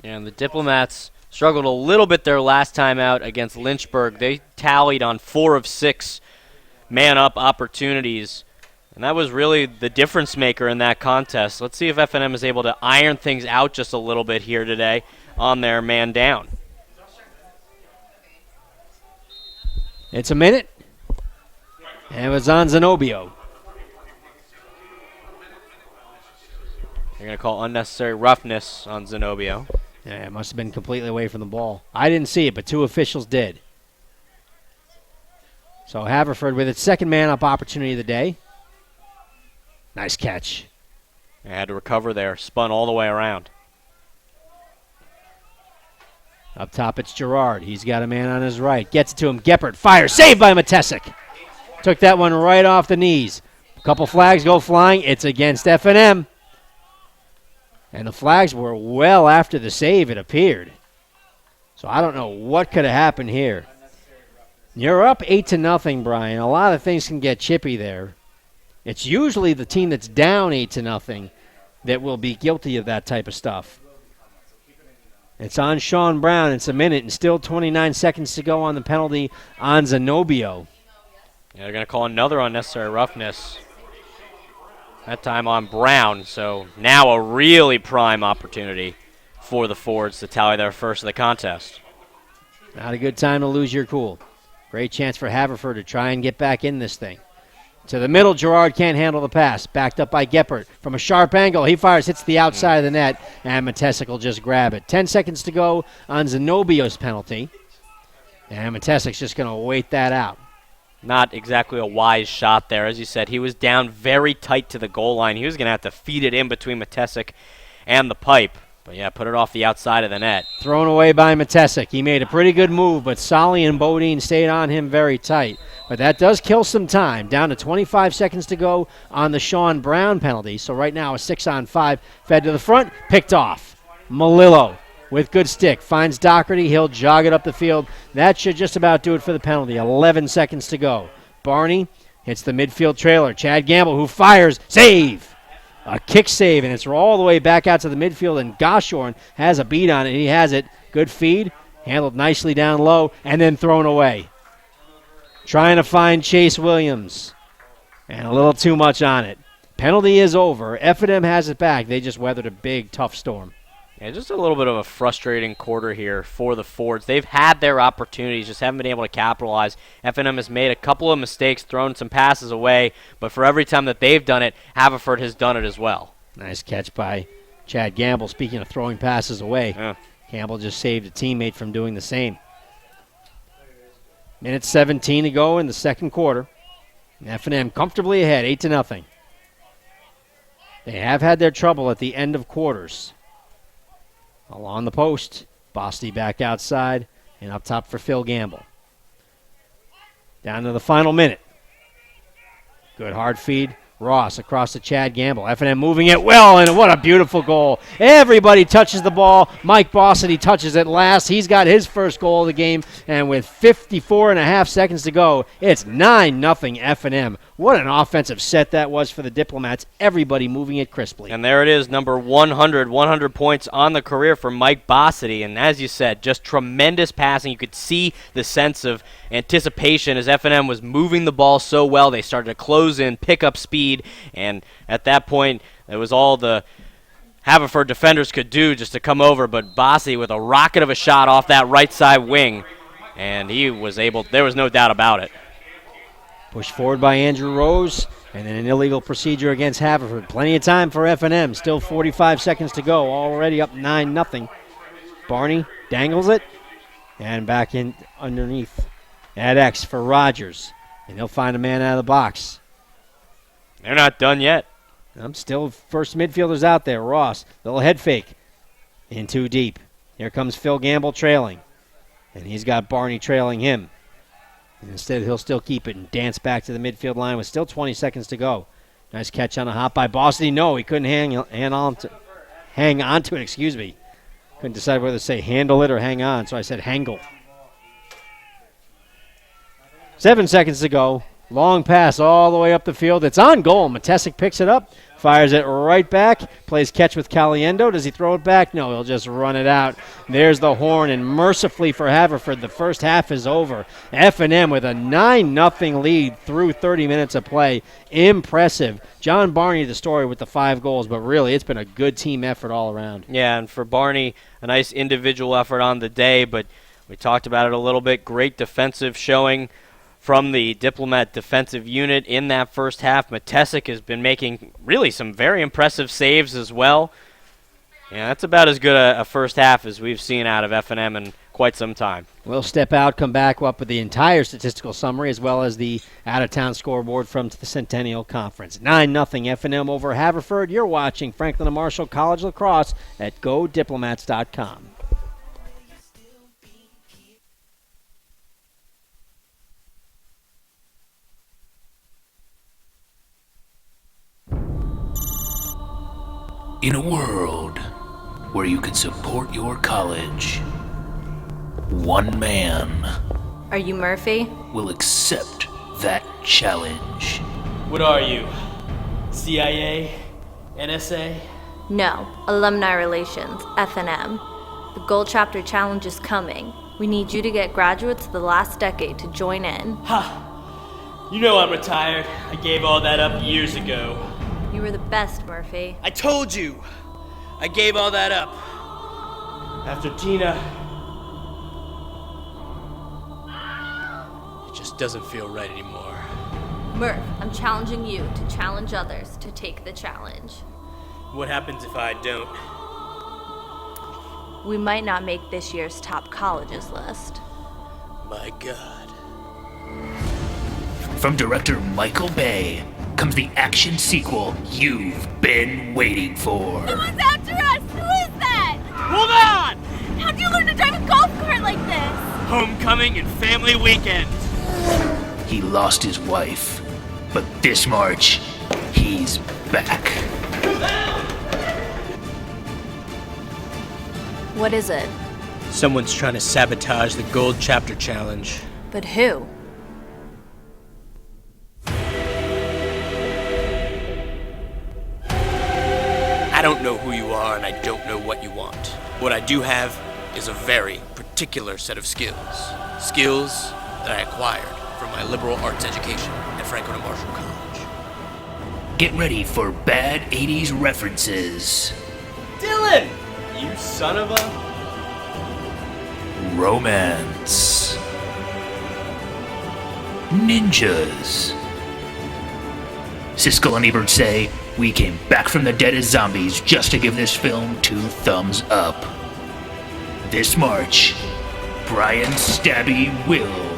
Yeah, and the Diplomats struggled a little bit their last time out against Lynchburg. They tallied on 4 of 6 man-up opportunities. And that was really the difference maker in that contest. Let's see if F&M is able to iron things out just a little bit here today on their man down. It's a minute. And it was on Zenobio. They're going to call unnecessary roughness on Zenobio. Yeah, it must have been completely away from the ball. I didn't see it, but 2 officials did. So Haverford with its second man-up opportunity of the day. Nice catch. They had to recover there. Spun all the way around. Up top, it's Gerard. He's got a man on his right. Gets it to him. Geppert fires. Saved by Matesic. Took that one right off the knees. A couple flags go flying. It's against F&M. And the flags were well after the save, it appeared. So I don't know what could have happened here. You're up 8-0, Brian. A lot of things can get chippy there. It's usually the team that's down 8-0 that will be guilty of that type of stuff. It's on Sean Brown. It's a minute and still 29 seconds to go on the penalty on Zenobio. Yeah, they're going to call another unnecessary roughness. That time on Brown. So now a really prime opportunity for the Fords to tally their first of the contest. Not a good time to lose your cool. Great chance for Haverford to try and get back in this thing. To the middle, Gerard can't handle the pass. Backed up by Geppert from a sharp angle. He fires, hits the outside of the net, and Matesic will just grab it. 10 seconds to go on Zenobio's penalty. And Matesic's just going to wait that out. Not exactly a wise shot there. As you said, he was down very tight to the goal line. He was going to have to feed it in between Matesic and the pipe. But, yeah, put it off the outside of the net. Thrown away by Matesic. He made a pretty good move, but Solly and Bodine stayed on him very tight. But that does kill some time. Down to 25 seconds to go on the Sean Brown penalty. So right now a 6-on-5. Fed to the front, picked off. Melillo with good stick. Finds Doherty. He'll jog it up the field. That should just about do it for the penalty. 11 seconds to go. Barney hits the midfield trailer. Chad Gamble, who fires. Save! A kick save, and it's all the way back out to the midfield, and Goshorn has a beat on it. He has it. Good feed. Handled nicely down low, and then thrown away. Trying to find Chase Williams. And a little too much on it. Penalty is over. F&M has it back. They just weathered a big, tough storm. Yeah, just a little bit of a frustrating quarter here for the Fords. They've had their opportunities, just haven't been able to capitalize. F&M has made a couple of mistakes, thrown some passes away, but for every time that they've done it, Haverford has done it as well. Nice catch by Chad Gamble. Speaking of throwing passes away, Gamble just saved a teammate from doing the same. Minute 17 to go in the second quarter. F&M comfortably ahead, 8-0. They have had their trouble at the end of quarters. Along the post, Bosty back outside, and up top for Phil Gamble. Down to the final minute. Good hard feed. Ross across to Chad Gamble. F&M moving it well, and what a beautiful goal. Everybody touches the ball. Mike Bossity touches it last. He's got his first goal of the game, and with 54.5 seconds to go, it's 9-0 F&M. What an offensive set that was for the Diplomats. Everybody moving it crisply. And there it is, number 100 points on the career for Mike Bossity. And as you said, just tremendous passing. You could see the sense of anticipation as F&M was moving the ball so well. They started to close in, pick up speed, and at that point, it was all the Haverford defenders could do just to come over. But Bossity with a rocket of a shot off that right side wing, and he was able, there was no doubt about it. Pushed forward by Andrew Rose, and then an illegal procedure against Haverford. Plenty of time for F&M. Still 45 seconds to go. Already up 9-0. Barney dangles it, and back in underneath at X for Rogers. And he'll find a man out of the box. They're not done yet. I'm still first midfielders out there. Ross, little head fake. In too deep. Here comes Phil Gamble trailing. And he's got Barney trailing him. And instead, he'll still keep it and dance back to the midfield line with still 20 seconds to go. Nice catch on a hop by Boston. No, he couldn't hang on to it. Couldn't decide whether to say handle it or hang on, so I said hangle. 7 seconds to go. Long pass all the way up the field. It's on goal. Matesic picks it up, fires it right back, plays catch with Caliendo. Does he throw it back? No, he'll just run it out. There's the horn, and mercifully for Haverford, the first half is over. F&M with a 9-0 lead through 30 minutes of play. Impressive. John Barney, the story with the 5 goals, but really it's been a good team effort all around. Yeah, and for Barney, a nice individual effort on the day, but we talked about it a little bit. Great defensive showing from the Diplomat defensive unit in that first half. Matesic has been making really some very impressive saves as well. Yeah, that's about as good a first half as we've seen out of F&M in quite some time. We'll step out, come back up with the entire statistical summary as well as the out-of-town scoreboard from the Centennial Conference. 9-0 F&M over Haverford. You're watching Franklin and Marshall College Lacrosse at GoDiplomats.com. In a world where you can support your college, one man Are you Murphy? will accept that challenge. What are you? CIA? NSA? No, Alumni Relations, F&M. The Gold Chapter Challenge is coming. We need you to get graduates of the last decade to join in. Ha! You know I'm retired. I gave all that up years ago. You were the best, Murphy. I told you! I gave all that up. After Tina, it just doesn't feel right anymore. Murph, I'm challenging you to challenge others to take the challenge. What happens if I don't? We might not make this year's top colleges list. My God. From director Michael Bay comes the action sequel you've been waiting for. Someone's after us! Who is that? Hold on! How'd you learn to drive a golf cart like this? Homecoming and family weekend. He lost his wife, but this March, he's back. What is it? Someone's trying to sabotage the Gold Chapter Challenge. But who? I don't know who you are and I don't know what you want. What I do have is a very particular set of skills. Skills that I acquired from my liberal arts education at Franklin and Marshall College. Get ready for bad 80s references, Dylan! You son of a... romance, ninjas. Siskel and Ebert say, we came back from the dead as zombies just to give this film 2 thumbs up. This March, Brian Stabby will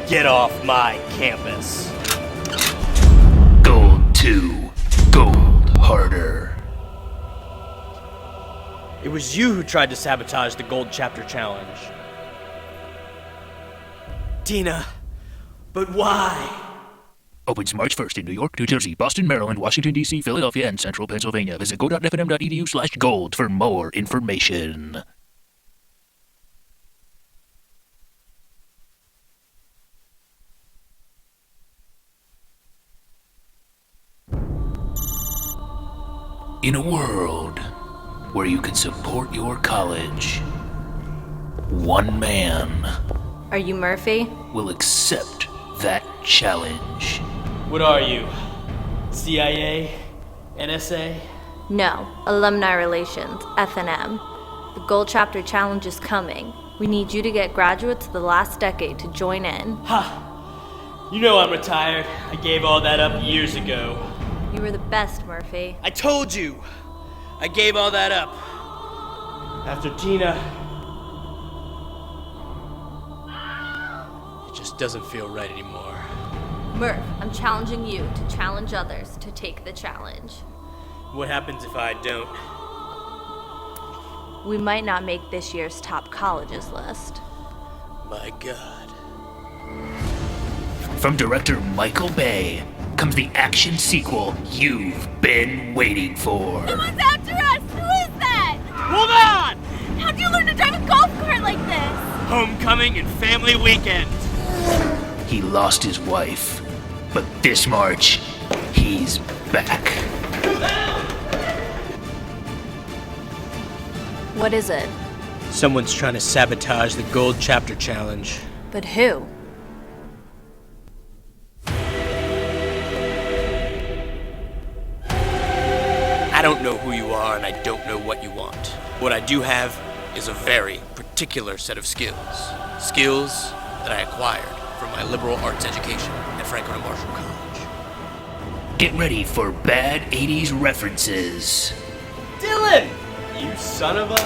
Get off my campus. Gold 2, Gold Harder. It was you who tried to sabotage the Gold Chapter Challenge. Tina, but why? Opens March 1st in New York, New Jersey, Boston, Maryland, Washington, D.C., Philadelphia, and Central Pennsylvania. Visit go.fnm.edu/gold for more information. In a world where you can support your college, one man Are you Murphy? will accept that challenge. What are you? CIA? NSA? No. Alumni Relations, F&M. The Gold Chapter Challenge is coming. We need you to get graduates of the last decade to join in. Ha! You know I'm retired. I gave all that up years ago. You were the best, Murphy. I told you! I gave all that up. After Tina, it just doesn't feel right anymore. Murph, I'm challenging you to challenge others to take the challenge. What happens if I don't? We might not make this year's top colleges list. My God. From director Michael Bay comes the action sequel you've been waiting for. Someone's after us! Who is that? Hold on! How'd you learn to drive a golf cart like this? Homecoming and family weekend. He lost his wife, but this March, he's back. What is it? Someone's trying to sabotage the Gold Chapter Challenge. But who? I don't know who you are and I don't know what you want. What I do have is a very particular set of skills. Skills that I acquired from my liberal arts education at Franklin and Marshall College. Get ready for bad 80s references, Dylan! You son of a...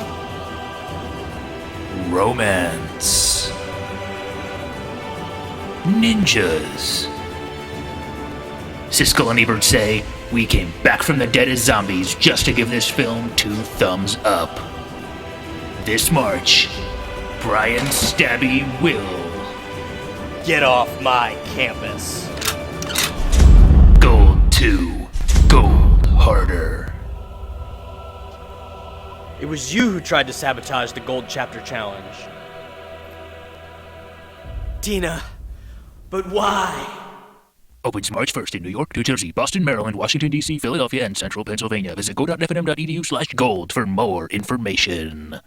romance, ninjas. Siskel and Ebert say, we came back from the dead as zombies just to give this film 2 thumbs up. This March, Brian Stabby will Get off my campus. Gold 2, Gold Harder. It was you who tried to sabotage the Gold Chapter Challenge. Tina, but why? Opens March 1st in New York, New Jersey, Boston, Maryland, Washington, D.C., Philadelphia, and Central Pennsylvania. Visit go.fnm.edu/gold for more information.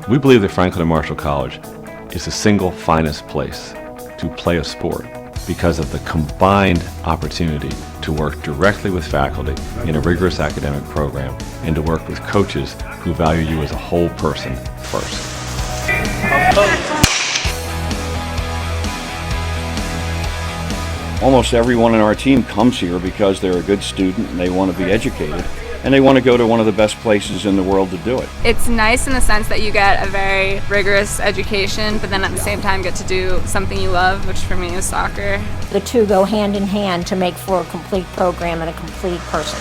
We believe that Franklin and Marshall College is the single finest place to play a sport because of the combined opportunity to work directly with faculty in a rigorous academic program and to work with coaches who value you as a whole person first. Almost everyone on our team comes here because they're a good student and they want to be educated. And they want to go to one of the best places in the world to do it. It's nice in the sense that you get a very rigorous education, but then at the same time get to do something you love, which for me is soccer. The two go hand in hand to make for a complete program and a complete person.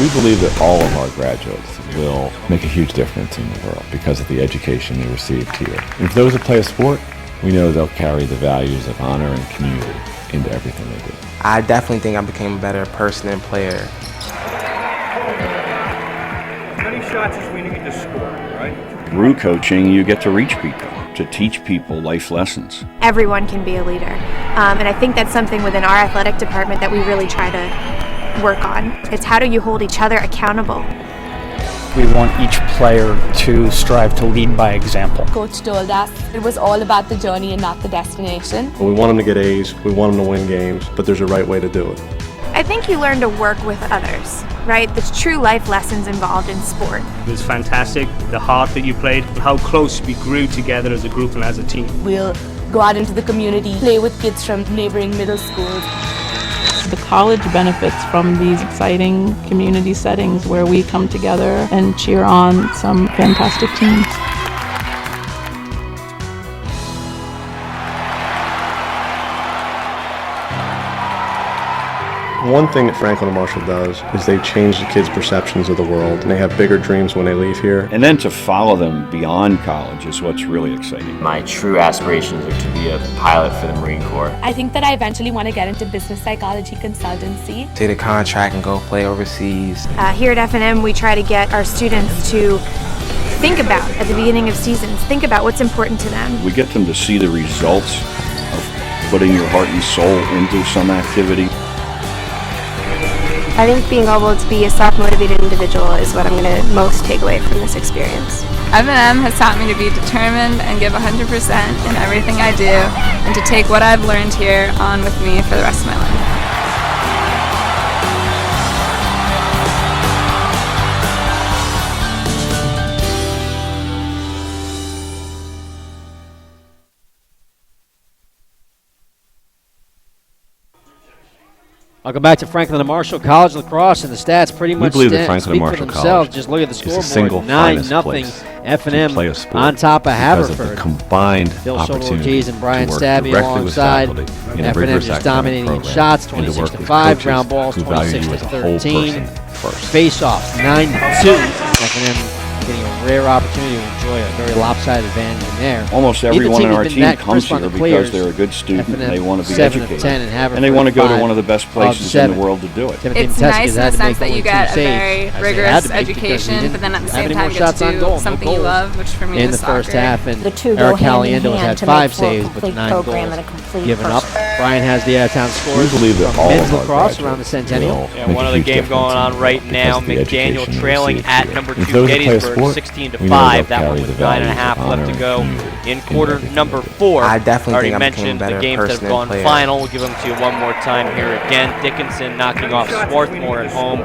We believe that all of our graduates will make a huge difference in the world because of the education they received here. And for those that play a sport, we know they'll carry the values of honor and community into everything they do. I definitely think I became a better person and player. As many shots as we need to score, right? Through coaching, you get to reach people, to teach people life lessons. Everyone can be a leader. And I think that's something within our athletic department that we really try to work on. It's how do you hold each other accountable? We want each player to strive to lead by example. Coach told us it was all about the journey and not the destination. We want them to get A's, we want them to win games, but there's a right way to do it. I think you learn to work with others, right? There's true life lessons involved in sport. It was fantastic, the heart that you played, how close we grew together as a group and as a team. We'll go out into the community, play with kids from neighboring middle schools. The college benefits from these exciting community settings where we come together and cheer on some fantastic teams. One thing that Franklin and Marshall does is they change the kids' perceptions of the world, and they have bigger dreams when they leave here. And then to follow them beyond college is what's really exciting. My true aspirations are to be a pilot for the Marine Corps. I think that I eventually want to get into business psychology consultancy. Take a contract and go play overseas. Here at F&M, we try to get our students to think about, at the beginning of seasons, think about what's important to them. We get them to see the results of putting your heart and soul into some activity. I think being able to be a self-motivated individual is what I'm going to most take away from this experience. F&M has taught me to be determined and give 100% in everything I do, and to take what I've learned here on with me for the rest of my life. I'll go back to Franklin and Marshall College lacrosse, and the stats pretty much believe that Franklin and speak Marshall for themselves. College Just look at the is the scoreboard. single 9-0 F&M play a sport on top of because of Haverford. the combined Bill opportunity Ortiz and Brian to work Stabby directly with alongside. faculty in a F&M rigorous just academic dominating in program shots, and to work 26 to with 5, coaches ground balls who value 26 you to as a whole 13. person first. Face-offs 9-2. F&M getting a rare opportunity to enjoy a very lopsided advantage in there. Almost everyone on our team comes here because players. they're a good student and they want to be 7 of educated. 10 and Haverford And they want to go to 5 one of the best places in the world to do it. It's nice in the sense that you get a very rigorous education, but then at the same time get to do something you love, which for me in is the first soccer. half. And The two go Eric hand in Caliendo has hand had to 5 make for a saves, but complete 9 program goals and a complete given person. up. Brian has the out-of-town scores. We believe that from all men's of our lacrosse graduates around the Centennial. Yeah, one of the game going on right now. McDaniel trailing at number 2 Gettysburg, 16-5. That one with 9.5 left to go in quarter number 4. I definitely already think I became a mentioned the better games that have person gone and player. final. We'll give them to you one more time here again. Dickinson knocking off Swarthmore at home,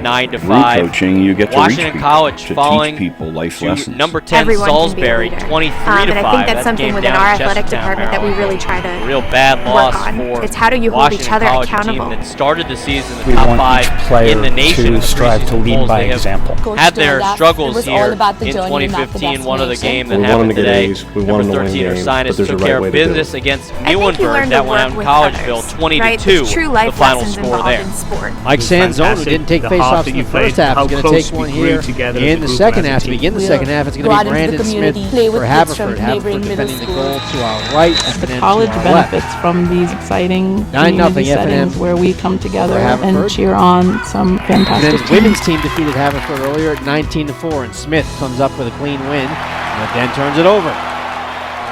9-5. Through coaching, you get to Washington reach people, College to falling teach people life to lessons. number 10 Everyone can be a Salisbury, leader. 23-5. And I think that's something game within down our in athletic Chestertown, department that we Maryland. really try to Real bad loss work on. for It's how do you hold Washington each other College, accountable. a team that started the season in We the top want 5 each player in the nation. to strive to lead by example. Coach Had their told us struggles it was all here about the in journey and not the 2015. One of the destination. game that We want them happened to get today. A's, we want Number them to win 13 games, Ursinus but there's took a right care way of to do business it. against I think you Muhlenberg. learn to That went work out with in Collegeville, others, 20-2. right? There's true The life final lessons score involved there. in sport. Mike Sanzone, who fantastic, didn't take the face-offs heart in that the you first played, half, how is going to close take one we grew here together as in a the group second and as a half. To team. begin the We'll second half, it's going go to out be into the Brandon Smith community, play with for kids from Haverford. Haverford neighboring middle defending the goal schools. to our right, F&M College to our left. benefits from these exciting 9-0 community F&M settings where we come together over and Haverford. cheer on some fantastic F&M's teams. women's team defeated Haverford earlier at 19-4, and Smith comes up with a clean win, but then turns it over.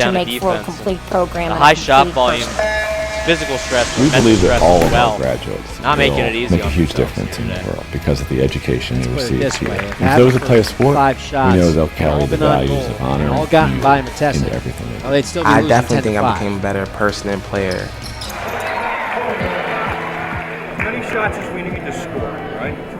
down to make for a defense. complete program. The and a high shot complete volume, person. physical stress, We mental believe that stress all as of well. our graduates Not making will it easy make a on huge themselves difference in the today. world because of the education they Put it receive this here. way, If those that play a sport, 5 we shots, know they'll all carry the been on values goal, of honor all and gotten by community Matessa. into everything they do. Oh, they'd still be I losing definitely think 10-5. I became a better person and player. As many shots as we need to score, right?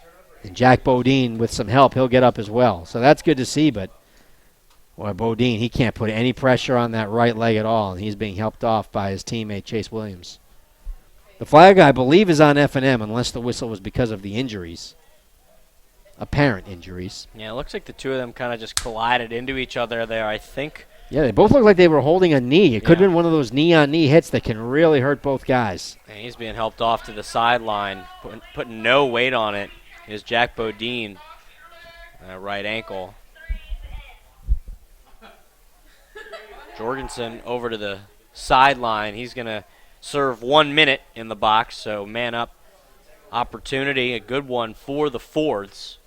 Turnover And Jack Bodine, with some help, he'll get up as well. So that's good to see, but boy, Bodine, he can't put any pressure on that right leg at all, and he's being helped off by his teammate Chase Williams. The flag, I believe, is on F&M unless the whistle was because of the injuries. Apparent injuries. Yeah, it looks like the two of them kind of just collided into each other there, I think. Yeah, they both look like they were holding a knee. It could have been one of those knee-on-knee hits that can really hurt both guys. And he's being helped off to the sideline, putting no weight on it, is Jack Bodine, right ankle. Jorgensen over to the sideline. He's going to serve 1 minute in the box, so man up opportunity, a good one for the Fords.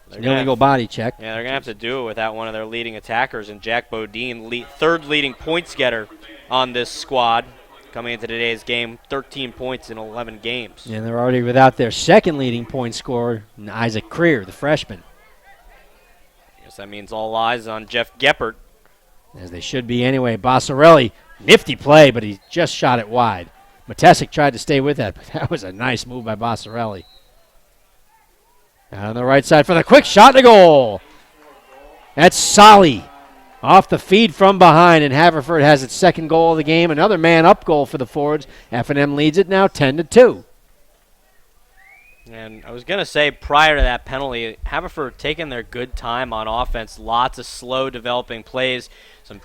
They're going to go body check. Yeah, they're going to have to do it without one of their leading attackers, and Jack Bodine, third leading points getter on this squad, coming into today's game, 13 points in 11 games. And they're already without their second leading point scorer, Isaac Creer, the freshman. I guess that means all eyes on Jeff Geppert. As they should be anyway. Bossarelli, nifty play, but he just shot it wide. Matesic tried to stay with that, but that was a nice move by Bossarelli. Out on the right side for the quick shot to goal. That's Solly off the feed from behind, and Haverford has its second goal of the game. Another man-up goal for the Fords. F&M leads it now 10-2. And I was going to say, prior to that penalty, Haverford taking their good time on offense. Lots of slow developing plays, some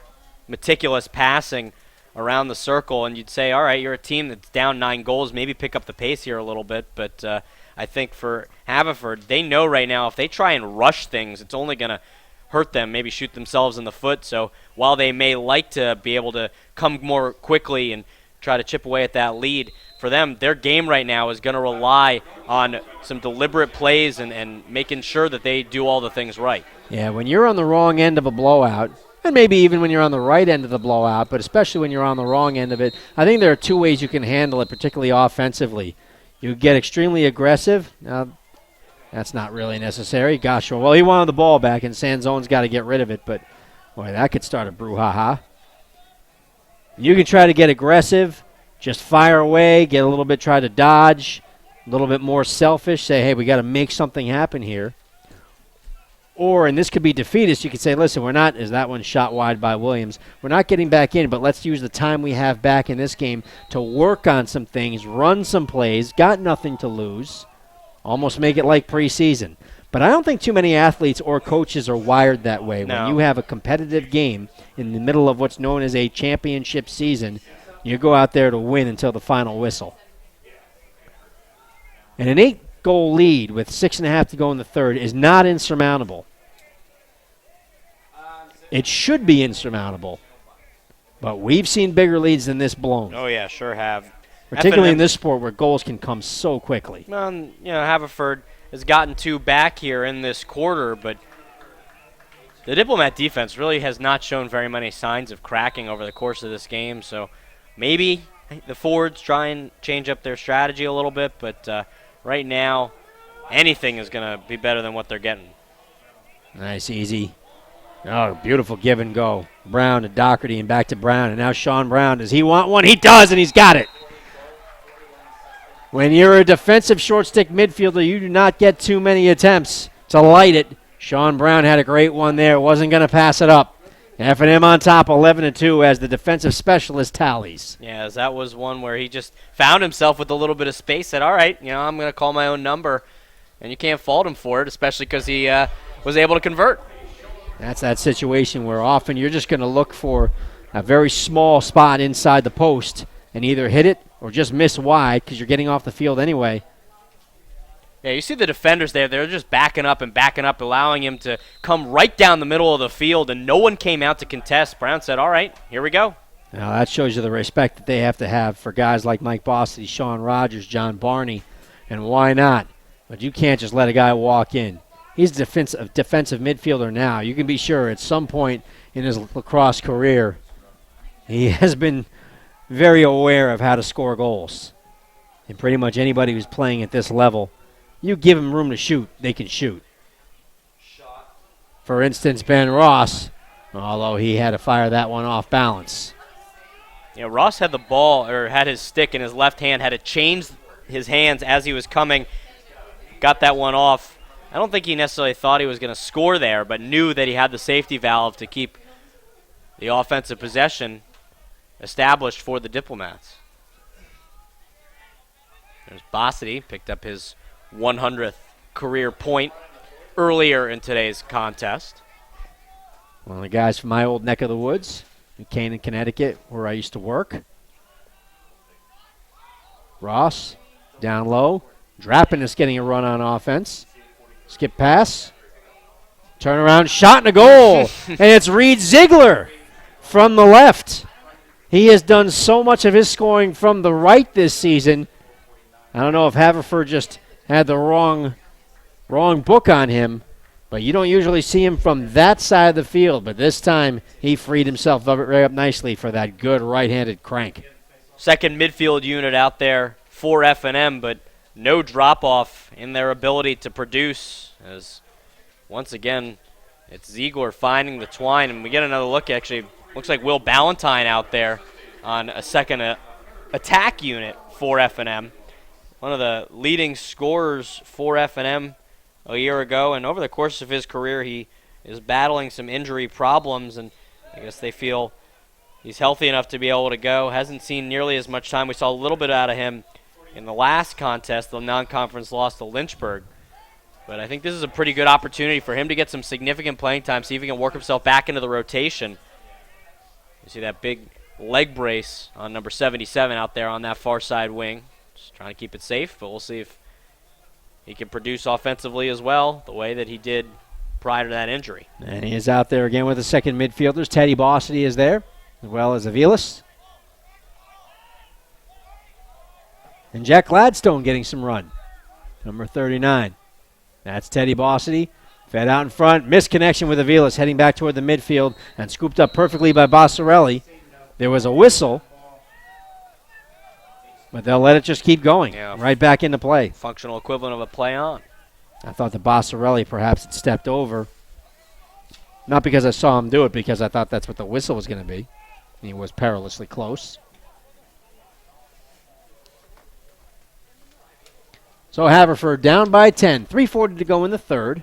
meticulous passing around the circle, and you'd say, all right, you're a team that's down 9 goals, maybe pick up the pace here a little bit, but I think for Haverford, they know right now if they try and rush things, it's only going to hurt them, maybe shoot themselves in the foot. So while they may like to be able to come more quickly and try to chip away at that lead, for them, their game right now is going to rely on some deliberate plays and making sure that they do all the things right. Yeah, when you're on the wrong end of a blowout, and maybe even when you're on the right end of the blowout, but especially when you're on the wrong end of it, I think there are two ways you can handle it, particularly offensively. You get extremely aggressive. Now, that's not really necessary. Gosh, well, he wanted the ball back, and Sanzone's got to get rid of it, but, boy, that could start a brouhaha. You can try to get aggressive, just fire away, get a little bit, try to dodge, a little bit more selfish, say, hey, we got to make something happen here. Or, and this could be defeatist, you could say, listen, we're not, as that one shot wide by Williams, we're not getting back in, but let's use the time we have back in this game to work on some things, run some plays, got nothing to lose, almost make it like preseason. But I don't think too many athletes or coaches are wired that way. No. When you have a competitive game in the middle of what's known as a championship season, you go out there to win until the final whistle. And an 8-goal lead with 6.5 to go in the third is not insurmountable. It should be insurmountable. But we've seen bigger leads than this blown. Oh, yeah, sure have. Particularly in this sport where goals can come so quickly. Well, you know, Haverford has gotten 2 back here in this quarter, but the Diplomat defense really has not shown very many signs of cracking over the course of this game. So maybe the Fords try and change up their strategy a little bit, but right now anything is going to be better than what they're getting. Nice, easy. Oh, beautiful give and go. Brown to Doherty and back to Brown. And now Sean Brown. Does he want one? He does, and he's got it. When you're a defensive short stick midfielder, you do not get too many attempts to light it. Sean Brown had a great one there. Wasn't going to pass it up. F&M on top 11-2 as the defensive specialist tallies. Yeah, as that was one where he just found himself with a little bit of space, said, all right, you know, I'm going to call my own number. And you can't fault him for it, especially because he was able to convert. That's that situation where often you're just going to look for a very small spot inside the post and either hit it or just miss wide because you're getting off the field anyway. Yeah, you see the defenders there. They're just backing up, allowing him to come right down the middle of the field, and no one came out to contest. Brown said, all right, here we go. Now that shows you the respect that they have to have for guys like Mike Bossy, Sean Rogers, John Barney, and why not? But you can't just let a guy walk in. He's a defensive midfielder now. You can be sure at some point in his lacrosse career, he has been very aware of how to score goals. And pretty much anybody who's playing at this level, you give them room to shoot, they can shoot. For instance, Ben Ross, although he had to fire that one off balance. Yeah, Ross had the ball, or had his stick in his left hand, had to change his hands as he was coming, got that one off I don't think he necessarily thought he was going to score there, but knew that he had the safety valve to keep the offensive possession established for the Diplomats. There's Bossity, picked up his 100th career point earlier in today's contest. One of the guys from my old neck of the woods, in Canaan, Connecticut, where I used to work. Ross, down low. Drappin getting a run on offense. Skip pass. Turn around, shot and a goal. And it's Reed Ziegler from the left. He has done so much of his scoring from the right this season. I don't know if Haverford just had the wrong book on him, but you don't usually see him from that side of the field. But this time, he freed himself right up nicely for that good right-handed crank. Second midfield unit out there for F&M, but no drop-off in their ability to produce, as once again, it's Ziegler finding the twine. And we get another look, actually, looks like Will Ballantyne out there on a second attack unit for F&M. One of the leading scorers for F&M a year ago, and over the course of his career, he is battling some injury problems, and I guess they feel he's healthy enough to be able to go. Hasn't seen nearly as much time. We saw a little bit out of him in the last contest, the non-conference loss to Lynchburg. But I think this is a pretty good opportunity for him to get some significant playing time, see if he can work himself back into the rotation. You see that big leg brace on number 77 out there on that far side wing. Just trying to keep it safe, but we'll see if he can produce offensively as well, the way that he did prior to that injury. And he is out there again with the second midfielders. Teddy Bossity is there, as well as Aviles. And Jack Gladstone getting some run, number 39. That's Teddy Bossity. Fed out in front, missed connection with Aviles, heading back toward the midfield, and scooped up perfectly by Bossarelli. There was a whistle, but they'll let it just keep going, right back into play. Functional equivalent of a play on. I thought that Bossarelli perhaps had stepped over. Not because I saw him do it, because I thought that's what the whistle was going to be. He was perilously close. So Haverford down by 10. 3:40 to go in the third.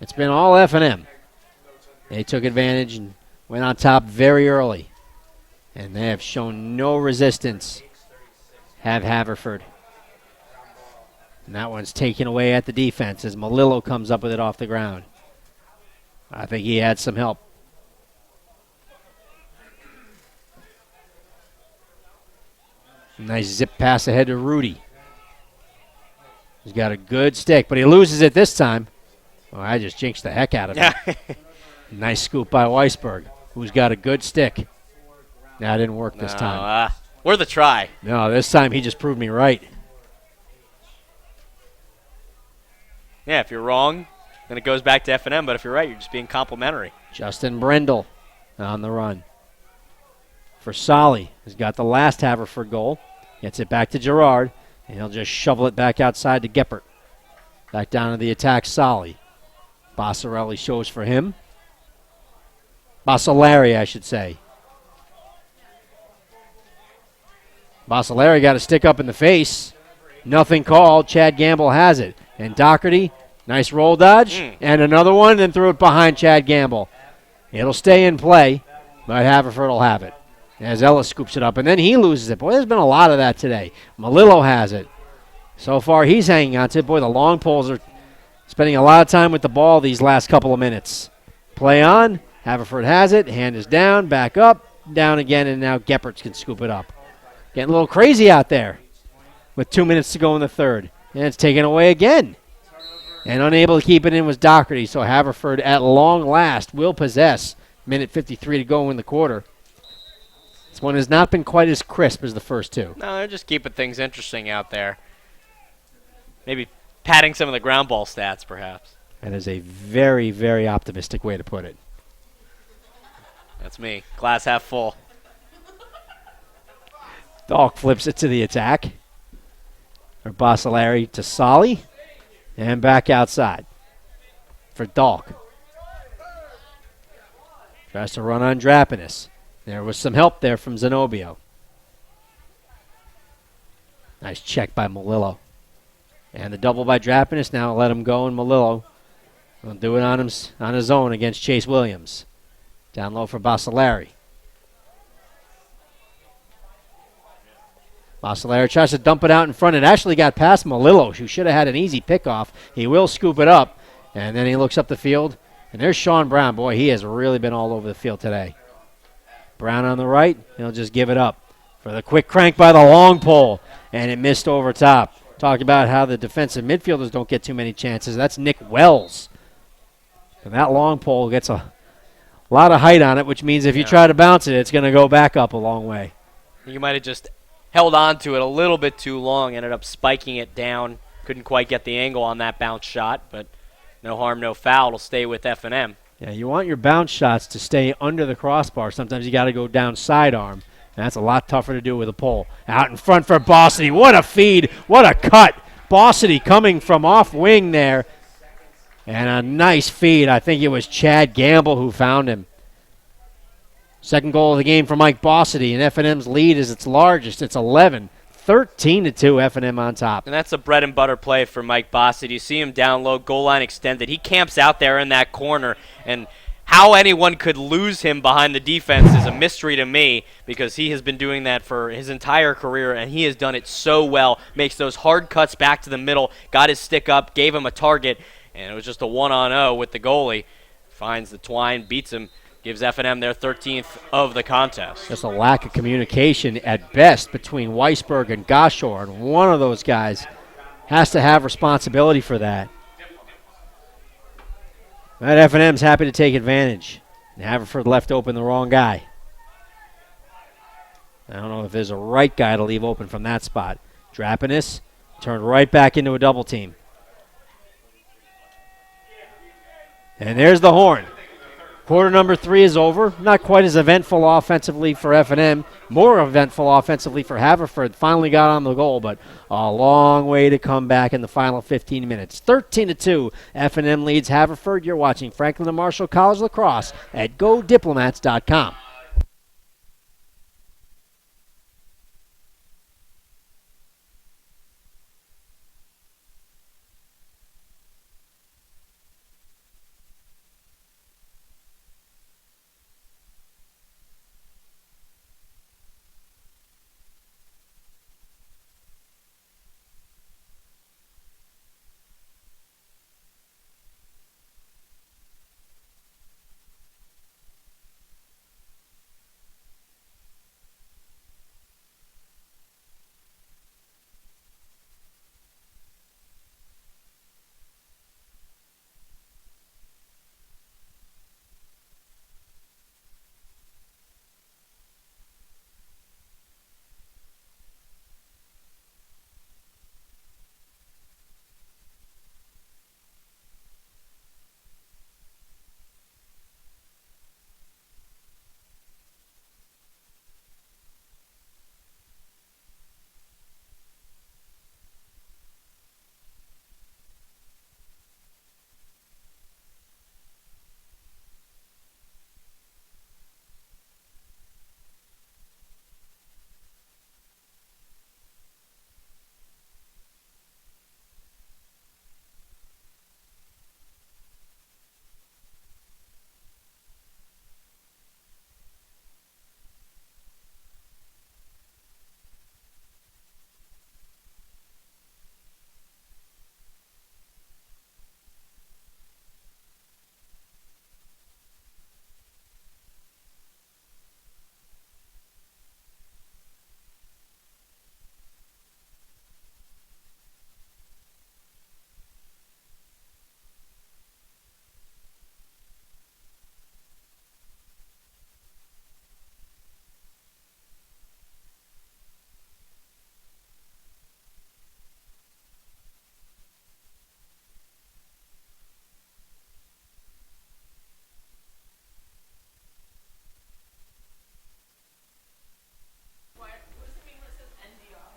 It's been all F&M. They took advantage and went on top very early. And they have shown no resistance, have Haverford. And that one's taken away at the defense as Malillo comes up with it off the ground. I think he had some help. Nice zip pass ahead to Rudy. He's got a good stick, but he loses it this time. Well, I just jinxed the heck out of it. Nice scoop by Weisberg, who's got a good stick. That didn't work this time. Worth a try. No, this time he just proved me right. Yeah, if you're wrong, then it goes back to F&M, but if you're right, you're just being complimentary. Justin Brendel on the run. For Solly, who's got the last Haverford goal. Gets it back to Gerard, and he'll just shovel it back outside to Geppert. Back down to the attack, Solly. Bossarelli shows for him. Bossellari, I should say. Bossellari got a stick up in the face. Nothing called. Chad Gamble has it. And Doherty, nice roll dodge. And another one, then threw it behind Chad Gamble. It'll stay in play, but Haverford will have it. As Ellis scoops it up, and then he loses it. Boy, there's been a lot of that today. Malillo has it. So far, he's hanging on to it. Boy, the long poles are spending a lot of time with the ball these last couple of minutes. Play on. Haverford has it. Hand is down, back up, down again, and now Geppert can scoop it up. Getting a little crazy out there with 2 minutes to go in the third. And it's taken away again. And unable to keep it in was Doherty, so Haverford at long last will possess. Minute 53 to go in the quarter. This one has not been quite as crisp as the first two. No, they're just keeping things interesting out there. Maybe padding some of the ground ball stats, perhaps. That is a very, very optimistic way to put it. That's me. Glass half full. Dalk flips it to the attack. Or Bossellari to Solly. And back outside for Dalk. Tries to run on Drapinis. There was some help there from Zenobio. Nice check by Malillo. And the double by Drapinis now let him go, and Malillo will do it on his own against Chase Williams. Down low for Basilari. Basilari tries to dump it out in front. It actually got past Malillo, who should have had an easy pickoff. He will scoop it up, and then he looks up the field. And there's Sean Brown. Boy, he has really been all over the field today. Brown on the right. He'll just give it up for the quick crank by the long pole, and it missed over top. Talk about how the defensive midfielders don't get too many chances. That's Nick Wells. And that long pole gets a lot of height on it, which means if you try to bounce it, it's going to go back up a long way. You might have just held on to it a little bit too long, ended up spiking it down. Couldn't quite get the angle on that bounce shot, but no harm, no foul. It'll stay with F&M. Yeah, you want your bounce shots to stay under the crossbar. Sometimes you got to go down sidearm, and that's a lot tougher to do with a pole. Out in front for Bossity. What a feed. What a cut. Bossity coming from off wing there. And a nice feed. I think it was Chad Gamble who found him. Second goal of the game for Mike Bossity, and F&M's lead is its largest. It's 11. 13-2, F&M on top. And that's a bread and butter play for Mike Bossity. You see him down low, goal line extended. He camps out there in that corner, and how anyone could lose him behind the defense is a mystery to me, because he has been doing that for his entire career, and he has done it so well. Makes those hard cuts back to the middle, got his stick up, gave him a target, and it was just a 1-on-0 with the goalie. Finds the twine, beats him, gives F&M their 13th of the contest. Just a lack of communication at best between Weisberg and Goshor, and one of those guys has to have responsibility for that. That F&M's happy to take advantage. And Haverford left open the wrong guy. I don't know if there's a right guy to leave open from that spot. Drapinis turned right back into a double team. And there's the horn. Quarter number 3 is over. Not quite as eventful offensively for F&M. More eventful offensively for Haverford. Finally got on the goal, but a long way to come back in the final 15 minutes. 13-2, F&M leads Haverford. You're watching Franklin and Marshall College Lacrosse at GoDiplomats.com.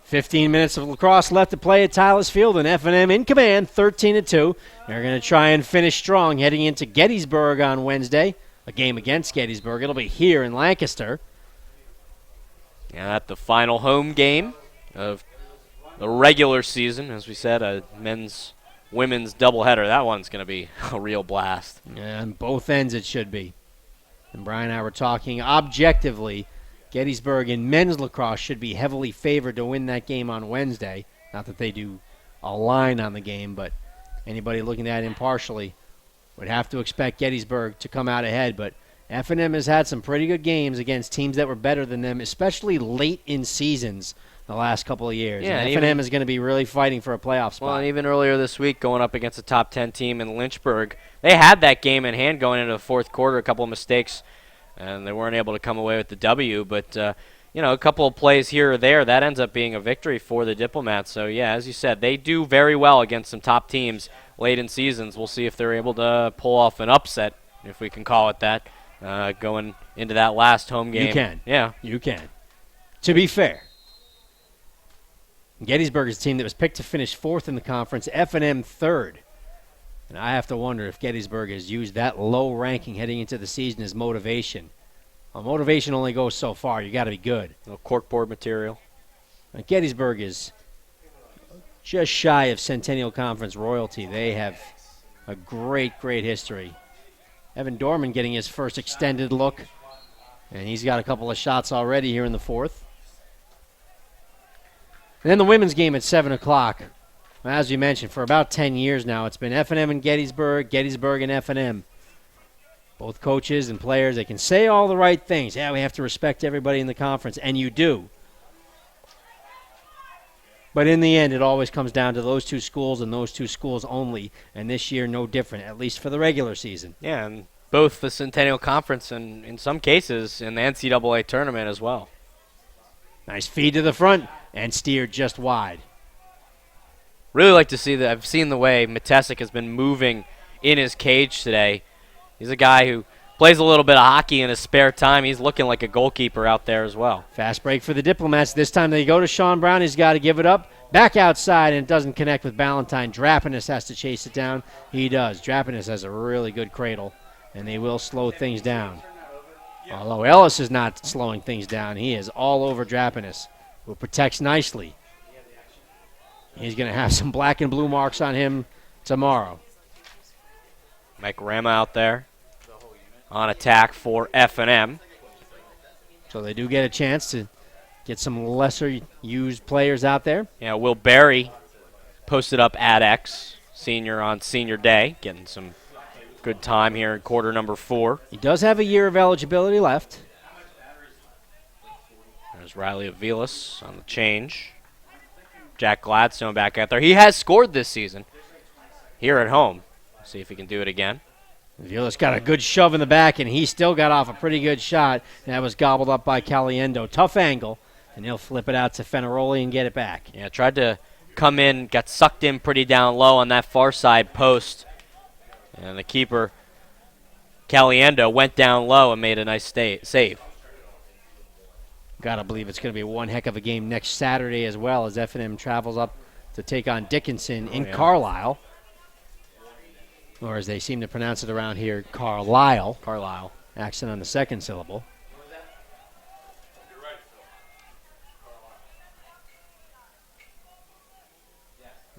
.15 minutes of lacrosse left to play at Tyler's Field, and F&M in command, 13-2. They're going to try and finish strong heading into Gettysburg on Wednesday. A game against Gettysburg. It'll be here in Lancaster. Yeah, at the final home game of the regular season. As we said, a men's-women's doubleheader. That one's going to be a real blast. Yeah, on both ends it should be. And Brian and I were talking objectively. Gettysburg in men's lacrosse should be heavily favored to win that game on Wednesday. Not that they do a line on the game, but anybody looking at it impartially would have to expect Gettysburg to come out ahead. But F&M has had some pretty good games against teams that were better than them, especially late in seasons the last couple of years. Yeah, and F&M is going to be really fighting for a playoff spot. Well, and even earlier this week, going up against a top 10 team in Lynchburg, they had that game in hand going into the fourth quarter, a couple of mistakes, and they weren't able to come away with the W. But, a couple of plays here or there, that ends up being a victory for the Diplomats. So, yeah, as you said, they do very well against some top teams late in seasons. We'll see if they're able to pull off an upset, if we can call it that, going into that last home game. You can. Yeah. You can. To be fair, Gettysburg is a team that was picked to finish fourth in the conference, F&M third. And I have to wonder if Gettysburg has used that low ranking heading into the season as motivation. Well, motivation only goes so far. You got to be good. A little corkboard material. Now, Gettysburg is just shy of Centennial Conference royalty. They have a great, great history. Evan Dorman getting his first extended look, and he's got a couple of shots already here in the fourth. And then the women's game at 7 o'clock. As you mentioned, for about 10 years now, it's been F&M and Gettysburg, Gettysburg and F&M. Both coaches and players, they can say all the right things. Yeah, we have to respect everybody in the conference, and you do. But in the end, it always comes down to those two schools and those two schools only, and this year no different, at least for the regular season. Yeah, and both the Centennial Conference and, in some cases, in the NCAA tournament as well. Nice feed to the front and steered just wide. Really like to see that. I've seen the way Matesic has been moving in his cage today. He's a guy who plays a little bit of hockey in his spare time. He's looking like a goalkeeper out there as well. Fast break for the Diplomats. This time they go to Sean Brown. He's got to give it up. Back outside, and it doesn't connect with Ballantyne. Drapenis has to chase it down. He does. Drapenis has a really good cradle, and they will slow things down. Although Ellis is not slowing things down. He is all over Drapenis, who protects nicely. He's going to have some black and blue marks on him tomorrow. Mike Rama out there on attack for F&M. So they do get a chance to get some lesser-used players out there. Yeah, Will Berry posted up at X, senior on senior day, getting some good time here in quarter number 4. He does have a year of eligibility left. There's Riley Avilas on the change. Jack Gladstone back out there. He has scored this season here at home. See if he can do it again. Avilas got a good shove in the back, and he still got off a pretty good shot. That was gobbled up by Caliendo. Tough angle, and he'll flip it out to Fenaroli and get it back. Yeah, tried to come in, got sucked in pretty down low on that far side post. And the keeper, Caliendo, went down low and made a nice save. Got to believe it's going to be one heck of a game next Saturday as well as F&M travels up to take on Dickinson in Carlisle. Or as they seem to pronounce it around here, Carlisle. Carlisle. Accent on the second syllable.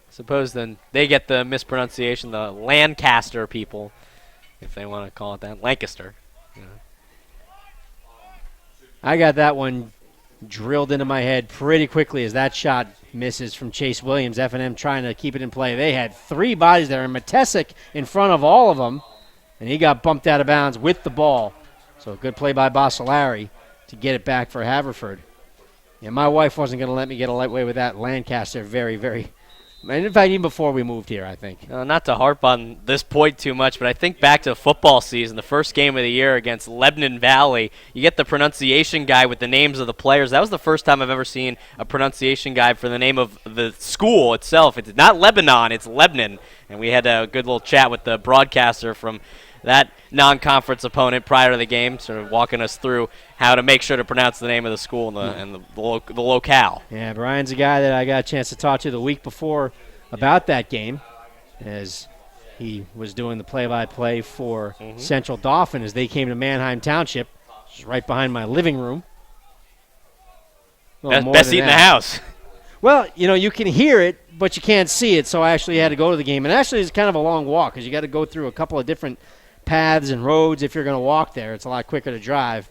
Suppose then they get the mispronunciation, the Lancaster people, if they want to call it that. Lancaster. Yeah. I got that one drilled into my head pretty quickly as that shot misses from Chase Williams. F&M trying to keep it in play. They had 3 bodies there, and Matesic in front of all of them, and he got bumped out of bounds with the ball. So a good play by Basilari to get it back for Haverford. Yeah, my wife wasn't going to let me get away with that. Lancaster very, very... And in fact, even before we moved here, I think. Not to harp on this point too much, but I think back to football season, the first game of the year against Lebanon Valley. You get the pronunciation guide with the names of the players. That was the first time I've ever seen a pronunciation guide for the name of the school itself. It's not Lebanon, it's Lebanon. And we had a good little chat with the broadcaster from that non-conference opponent prior to the game, sort of walking us through how to make sure to pronounce the name of the school and the locale. Yeah, Brian's a guy that I got a chance to talk to the week before about that game, as he was doing the play-by-play for Central Dauphin as they came to Manheim Township, which is right behind my living room. Best seat in the house. Well, you can hear it, but you can't see it, so I actually had to go to the game. And actually, it's kind of a long walk because you got to go through a couple of different paths and roads if you're going to walk there. It's a lot quicker to drive,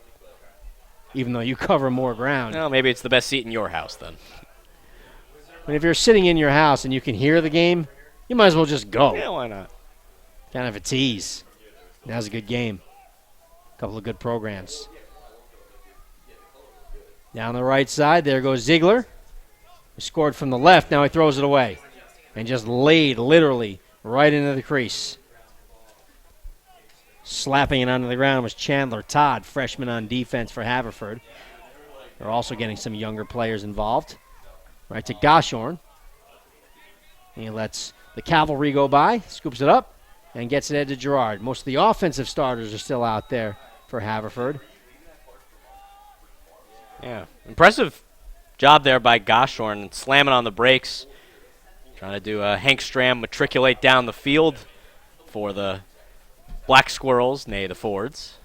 even though you cover more ground. Well, maybe it's the best seat in your house then. But if you're sitting in your house and you can hear the game, you might as well just go. Yeah, why not? Kind of a tease. That was a good game. A couple of good programs. Down the right side, there goes Ziegler. He scored from the left, now he throws it away. And just laid, literally, right into the crease. Slapping it onto the ground was Chandler Todd, freshman on defense for Haverford. They're also getting some younger players involved. Right to Goshorn. He lets the cavalry go by, scoops it up, and gets it head to Gerard. Most of the offensive starters are still out there for Haverford. Yeah, impressive job there by Goshorn, slamming on the brakes. Trying to do a Hank Stram matriculate down the field for the Black Squirrels, nay the Fords.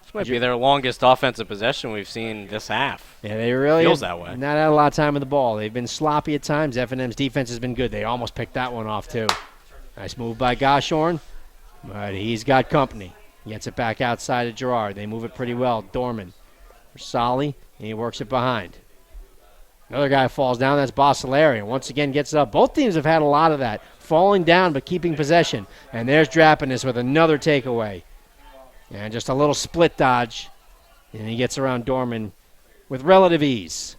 This might be their longest offensive possession we've seen this half. Yeah, they really feels that way. Not had a lot of time with the ball. They've been sloppy at times. F&M's defense has been good. They almost picked that one off too. Nice move by Goshorn, but he's got company. He gets it back outside of Gerard. They move it pretty well. Dorman for Solly, and he works it behind. Another guy falls down. That's Bossolari. Once again gets it up. Both teams have had a lot of that. Falling down but keeping possession. And there's Drapanis with another takeaway. And just a little split dodge. And he gets around Dorman with relative ease.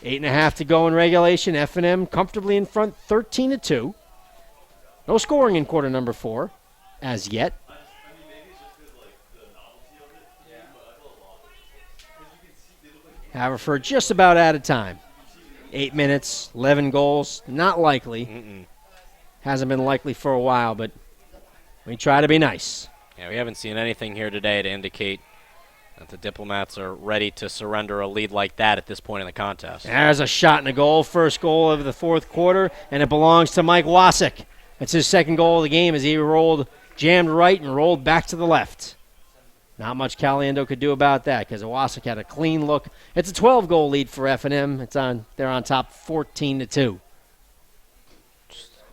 8.5 to go in regulation. F&M comfortably in front, 13-2. No scoring in quarter number 4 as yet. Haverford just about out of time. 8 minutes, 11 goals. Not likely. Hasn't been likely for a while, but we try to be nice. Yeah, we haven't seen anything here today to indicate that the Diplomats are ready to surrender a lead like that at this point in the contest. There's a shot and a goal. First goal of the fourth quarter, and it belongs to Mike Wasik. It's his second goal of the game as he jammed right and rolled back to the left. Not much Caliendo could do about that because Wasik had a clean look. It's a 12-goal lead for F&M. They're on top 14-2.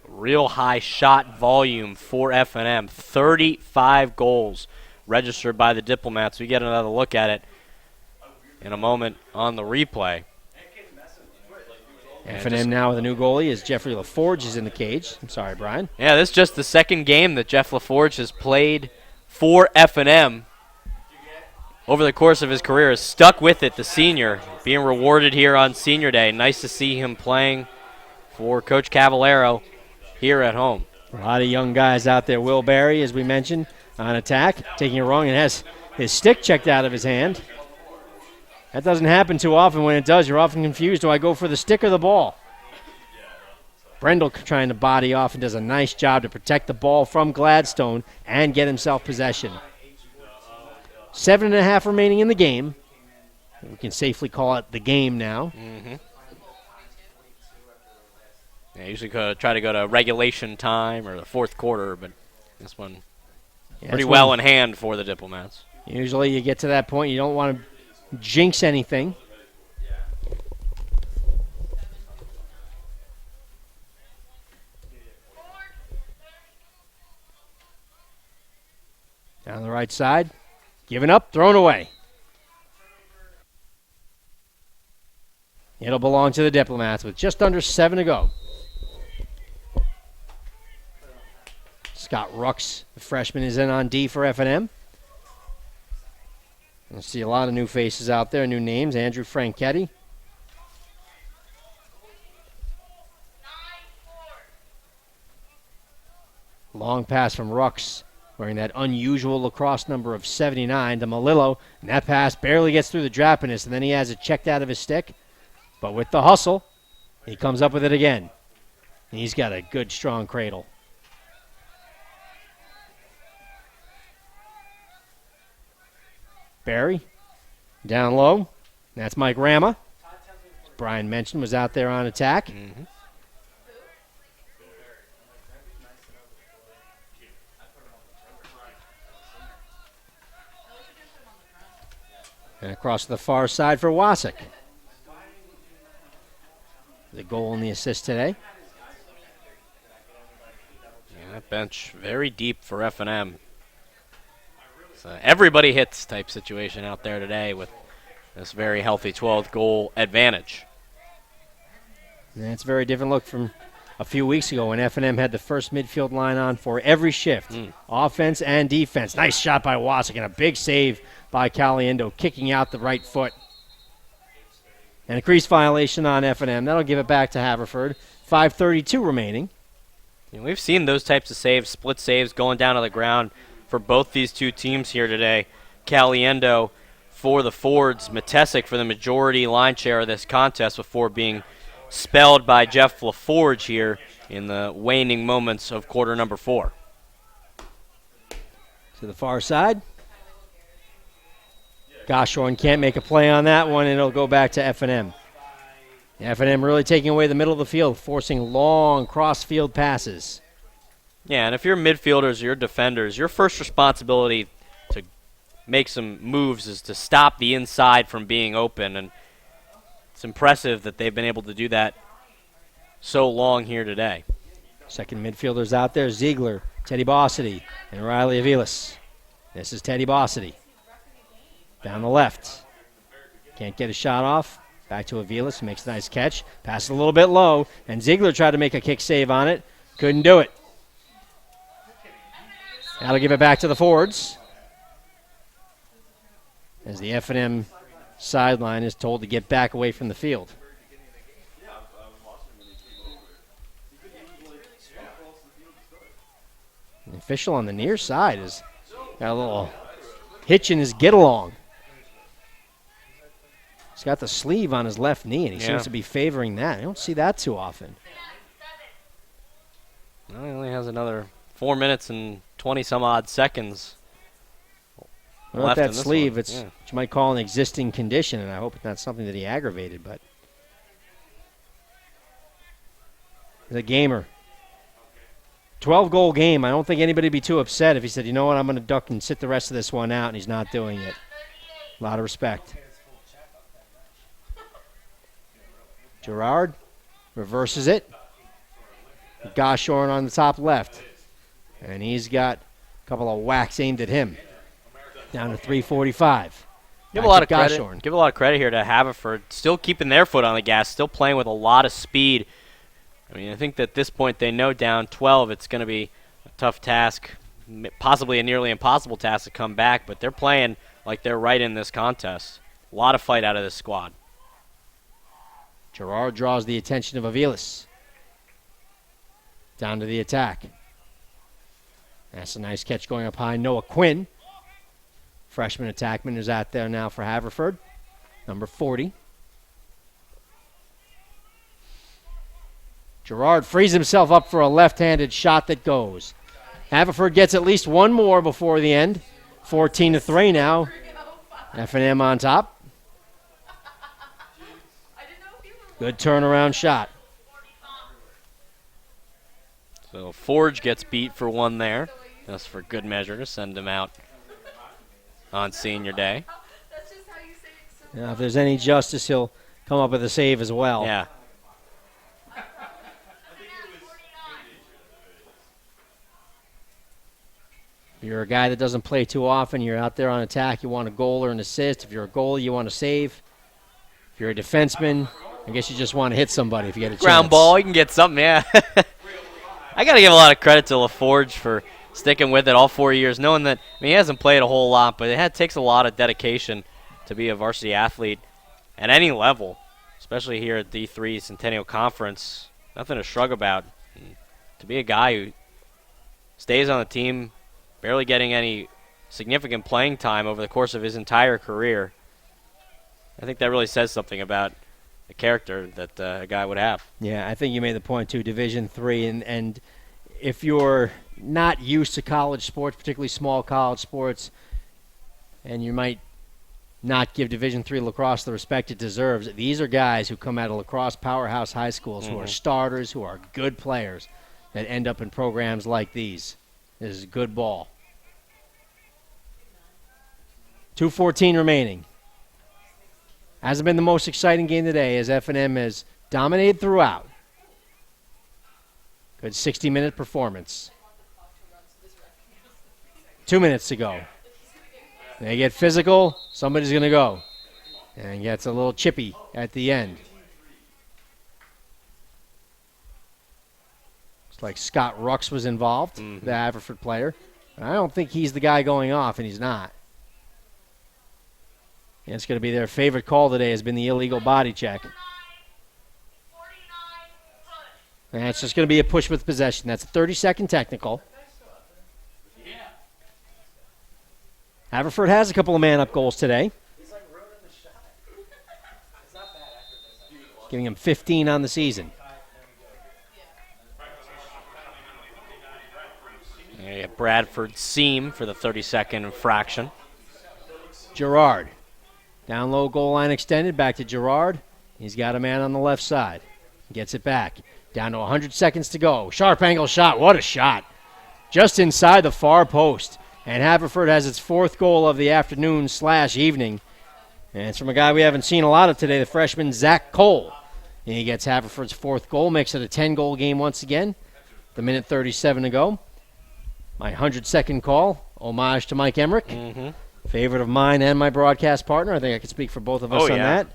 Real high shot volume for F&M. 35 goals registered by the Diplomats. We get another look at it in a moment on the replay. F&M now with a new goalie as Jeffrey LaForge is in the cage. I'm sorry, Brian. Yeah, this is just the second game that Jeff LaForge has played for F&M over the course of his career. Is stuck with it, the senior, being rewarded here on Senior Day. Nice to see him playing for Coach Cavallero here at home. A lot of young guys out there. Will Barry, as we mentioned, on attack, taking it wrong and has his stick checked out of his hand. That doesn't happen too often. When it does, you're often confused. Do I go for the stick or the ball? Brendel trying to body off and does a nice job to protect the ball from Gladstone and get himself possession. 7.5 remaining in the game. We can safely call it the game now. Yeah, usually try to go to regulation time or the fourth quarter, but this one pretty well in hand for the Diplomats. Usually you get to that point, you don't want to jinx anything. Down the right side. Given up, thrown away. It'll belong to the Diplomats with just under 7 to go. Scott Rux, the freshman, is in on D for F&M. You'll see a lot of new faces out there, new names. Andrew Franchetti. Long pass from Rux, wearing that unusual lacrosse number of 79 to Malillo. And that pass barely gets through the Drapanis, and then he has it checked out of his stick. But with the hustle, he comes up with it again. And he's got a good, strong cradle. Barry, down low. That's Mike Rama. As Brian mentioned, was out there on attack. And across to the far side for Wasik. The goal and the assist today. Yeah, that bench very deep for F&M. It's a everybody hits type situation out there today with this very healthy 12th goal advantage. And it's a very different look from a few weeks ago when F&M had the first midfield line on for every shift, offense and defense. Nice shot by Wasik and a big save by Caliendo, kicking out the right foot. And a crease violation on F&M. That'll give it back to Haverford. 5:32 remaining. We've seen those types of saves, split saves, going down to the ground for both these two teams here today. Caliendo for the Fords, Matesic for the majority line share of this contest before being spelled by Jeff LaForge here in the waning moments of quarter number 4. To the far side. Goshorn can't make a play on that one, and it'll go back to F&M. F&M really taking away the middle of the field, forcing long cross-field passes. Yeah, and if you're midfielders or you're defenders, your first responsibility to make some moves is to stop the inside from being open, and it's impressive that they've been able to do that so long here today. Second midfielders out there, Ziegler, Teddy Bossity, and Riley Aviles. This is Teddy Bossity. Down the left. Can't get a shot off. Back to Aviles, makes a nice catch. Passes a little bit low, and Ziegler tried to make a kick save on it. Couldn't do it. That'll give it back to the Fords. As the F&M sideline is told to get back away from the field. The official on the near side has got a little hitch in his get-along. He's got the sleeve on his left knee, and he seems to be favoring that. I don't see that too often. Well, he only has another 4 minutes and 20-some-odd seconds Well, left that in this sleeve, one. it's what you might call an existing condition, and I hope it's not something that he aggravated, but the gamer. 12-goal game. I don't think anybody would be too upset if he said, you know what, I'm going to duck and sit the rest of this one out, and he's not doing it. A lot of respect. Gerard reverses it. Goshorn on the top left. And he's got a couple of whacks aimed at him. Down to 3:45. Give a lot of credit. Give a lot of credit here to Haverford. Still keeping their foot on the gas. Still playing with a lot of speed. I mean, I think that at this point they know down 12 it's going to be a tough task, possibly a nearly impossible task to come back, but they're playing like they're right in this contest. A lot of fight out of this squad. Gerard draws the attention of Aviles. Down to the attack. That's a nice catch going up high. Noah Quinn, freshman attackman, is out there now for Haverford. Number 40. Gerard frees himself up for a left-handed shot that goes. Haverford gets at least one more before the end. 14-3 now. F&M on top. Good turnaround shot. So Forge gets beat for one there. That's for good measure to send him out on senior day. Now, if there's any justice, he'll come up with a save as well. Yeah. If you're a guy that doesn't play too often, you're out there on attack, you want a goal or an assist. If you're a goalie, you want to save. If you're a defenseman, I guess you just want to hit somebody if you get a chance. Ground ball, you can get something, yeah. I got to give a lot of credit to LaForge for sticking with it all 4 years, knowing that he hasn't played a whole lot, but it takes a lot of dedication to be a varsity athlete at any level, especially here at D3 Centennial Conference. Nothing to shrug about. And to be a guy who stays on the team, barely getting any significant playing time over the course of his entire career, I think that really says something about the character that a guy would have. Yeah, I think you made the point too. Division III, and if you're not used to college sports, particularly small college sports, and you might not give Division III lacrosse the respect it deserves, these are guys who come out of lacrosse powerhouse high schools who are starters, who are good players, that end up in programs like these. This is good ball. 2:14 remaining. Hasn't been the most exciting game today as F&M has dominated throughout. Good 60-minute performance. 2 minutes to go. They get physical, somebody's going to go. And gets a little chippy at the end. Looks like Scott Rux was involved, the Haverford player. I don't think he's the guy going off, and he's not. And it's going to be their favorite call today has been the illegal body check. And it's just going to be a push with possession. That's a 30-second technical. Haverford has a couple of man-up goals today. Giving him 15 on the season. Yeah, Bradford seam for the 30-second infraction. Gerard. Down low, goal line extended. Back to Gerard. He's got a man on the left side. Gets it back. Down to 100 seconds to go. Sharp angle shot. What a shot. Just inside the far post. And Haverford has its 4th goal of the afternoon/evening. And it's from a guy we haven't seen a lot of today, the freshman Zach Cole. And he gets Haverford's 4th goal, makes it a 10-goal game once again. The minute 37 to go. My 100-second call, homage to Mike Emmerich. Favorite of mine and my broadcast partner. I think I can speak for both of us on that.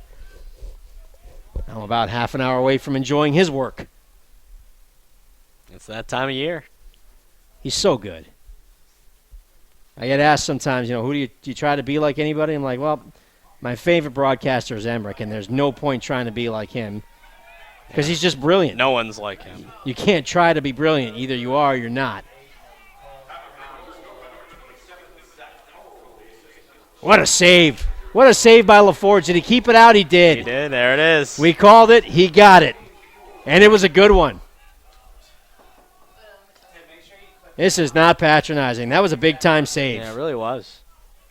I'm about half an hour away from enjoying his work. It's that time of year. He's so good. I get asked sometimes, who do you try to be like anybody? I'm like, well, my favorite broadcaster is Emmerich, and there's no point trying to be like him because he's just brilliant. No one's like him. You can't try to be brilliant. Either you are or you're not. What a save. What a save by LaForge. Did he keep it out? He did. He did. There it is. We called it. He got it. And it was a good one. This is not patronizing. That was a big-time save. Yeah, it really was.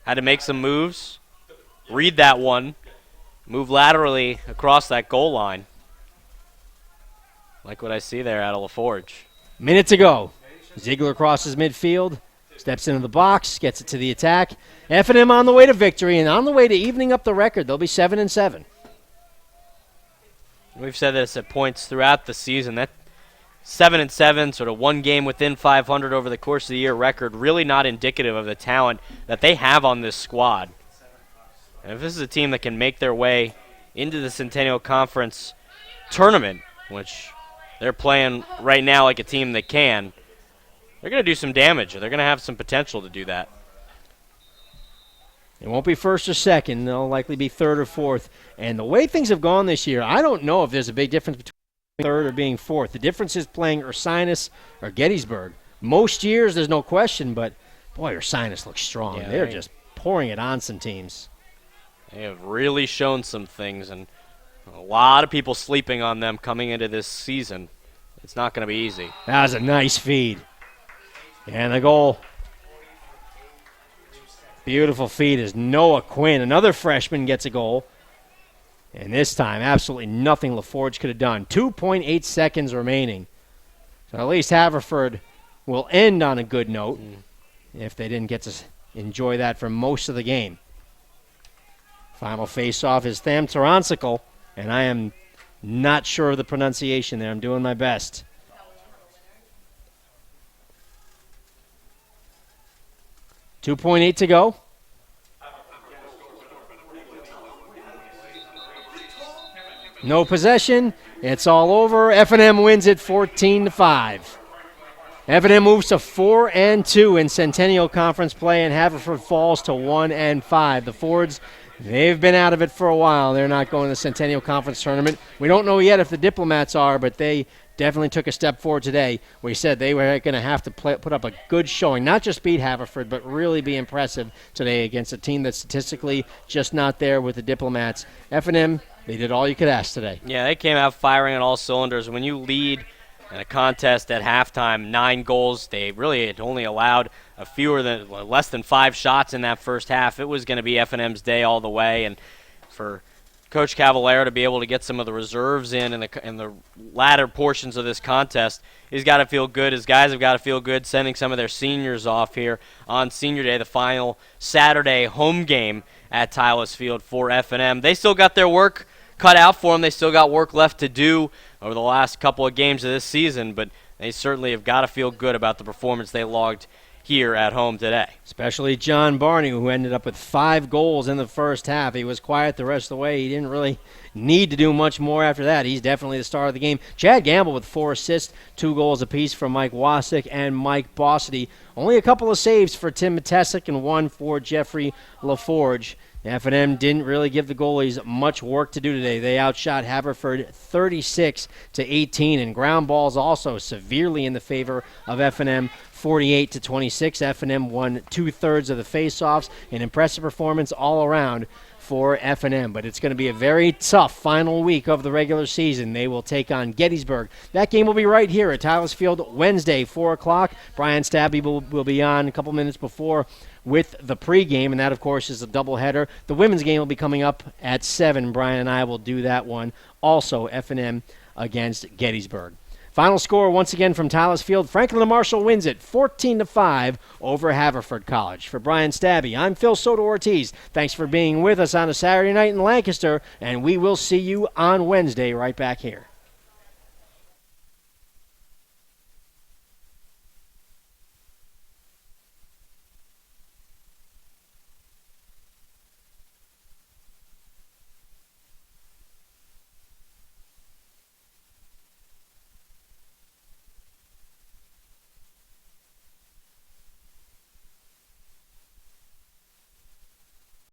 Had to make some moves. Read that one. Move laterally across that goal line. Like what I see there out of LaForge. Minute to go. Ziegler crosses midfield. Steps into the box. Gets it to the attack. F&M on the way to victory and on the way to evening up the record. They'll be 7-7. We've said this at points throughout the season. That 7-7, sort of one game within 500 over the course of the year record, really not indicative of the talent that they have on this squad. And if this is a team that can make their way into the Centennial Conference tournament, which they're playing right now like a team that can, they're going to do some damage. They're going to have some potential to do that. It won't be first or second. They'll likely be third or fourth. And the way things have gone this year, I don't know if there's a big difference between third or being fourth. The difference is playing Ursinus or Gettysburg. Most years, there's no question, but, boy, Ursinus looks strong. Yeah, They're just pouring it on some teams. They have really shown some things, and a lot of people sleeping on them coming into this season. It's not going to be easy. That was a nice feed. And the goal. Beautiful feed is Noah Quinn. Another freshman gets a goal. And this time, absolutely nothing LaForge could have done. 2.8 seconds remaining. So at least Haverford will end on a good note if they didn't get to enjoy that for most of the game. Final face-off is Thamtaransical, and I am not sure of the pronunciation there. I'm doing my best. .8 to go. No possession. It's all over. F&M wins it 14-5. F&M moves to 4-2 in Centennial Conference play, and Haverford falls to 1-5. The Fords, they've been out of it for a while. They're not going to the Centennial Conference tournament. We don't know yet if the Diplomats are, but they definitely took a step forward today. We said they were going to have to put up a good showing, not just beat Haverford, but really be impressive today against a team that's statistically just not there with the Diplomats. F&M, they did all you could ask today. Yeah, they came out firing on all cylinders. When you lead in a contest at halftime, 9 goals, they really had only allowed less than 5 shots in that first half. It was going to be F&M's day all the way, and for Coach Cavallero to be able to get some of the reserves in the latter portions of this contest, he's got to feel good. His guys have got to feel good sending some of their seniors off here on Senior Day, the final Saturday home game at Tyler Field for F&M. They still got their work cut out for them. They still got work left to do over the last couple of games of this season, but they certainly have got to feel good about the performance they logged here at home today. Especially John Barney, who ended up with 5 goals in the first half. He was quiet the rest of the way. He didn't really need to do much more after that. He's definitely the star of the game. Chad Gamble with 4 assists, 2 goals apiece from Mike Wasick and Mike Bossity. Only a couple of saves for Tim Matesic and 1 for Jeffrey LaForge. F&M didn't really give the goalies much work to do today. They outshot Haverford 36-18, and ground balls also severely in the favor of F&M, 48-26. F&M won 2/3 of the faceoffs. An impressive performance all around for F&M, but it's going to be a very tough final week of the regular season. They will take on Gettysburg. That game will be right here at Tyler Field Wednesday, 4 o'clock. Brian Stabby will be on a couple minutes before with the pregame, and that, of course, is a doubleheader. The women's game will be coming up at 7. Brian and I will do that one. Also, F&M against Gettysburg. Final score, once again, from Tyler Field. Franklin and Marshall wins it 14-5 over Haverford College. For Brian Stabby, I'm Phil Soto-Ortiz. Thanks for being with us on a Saturday night in Lancaster, and we will see you on Wednesday right back here.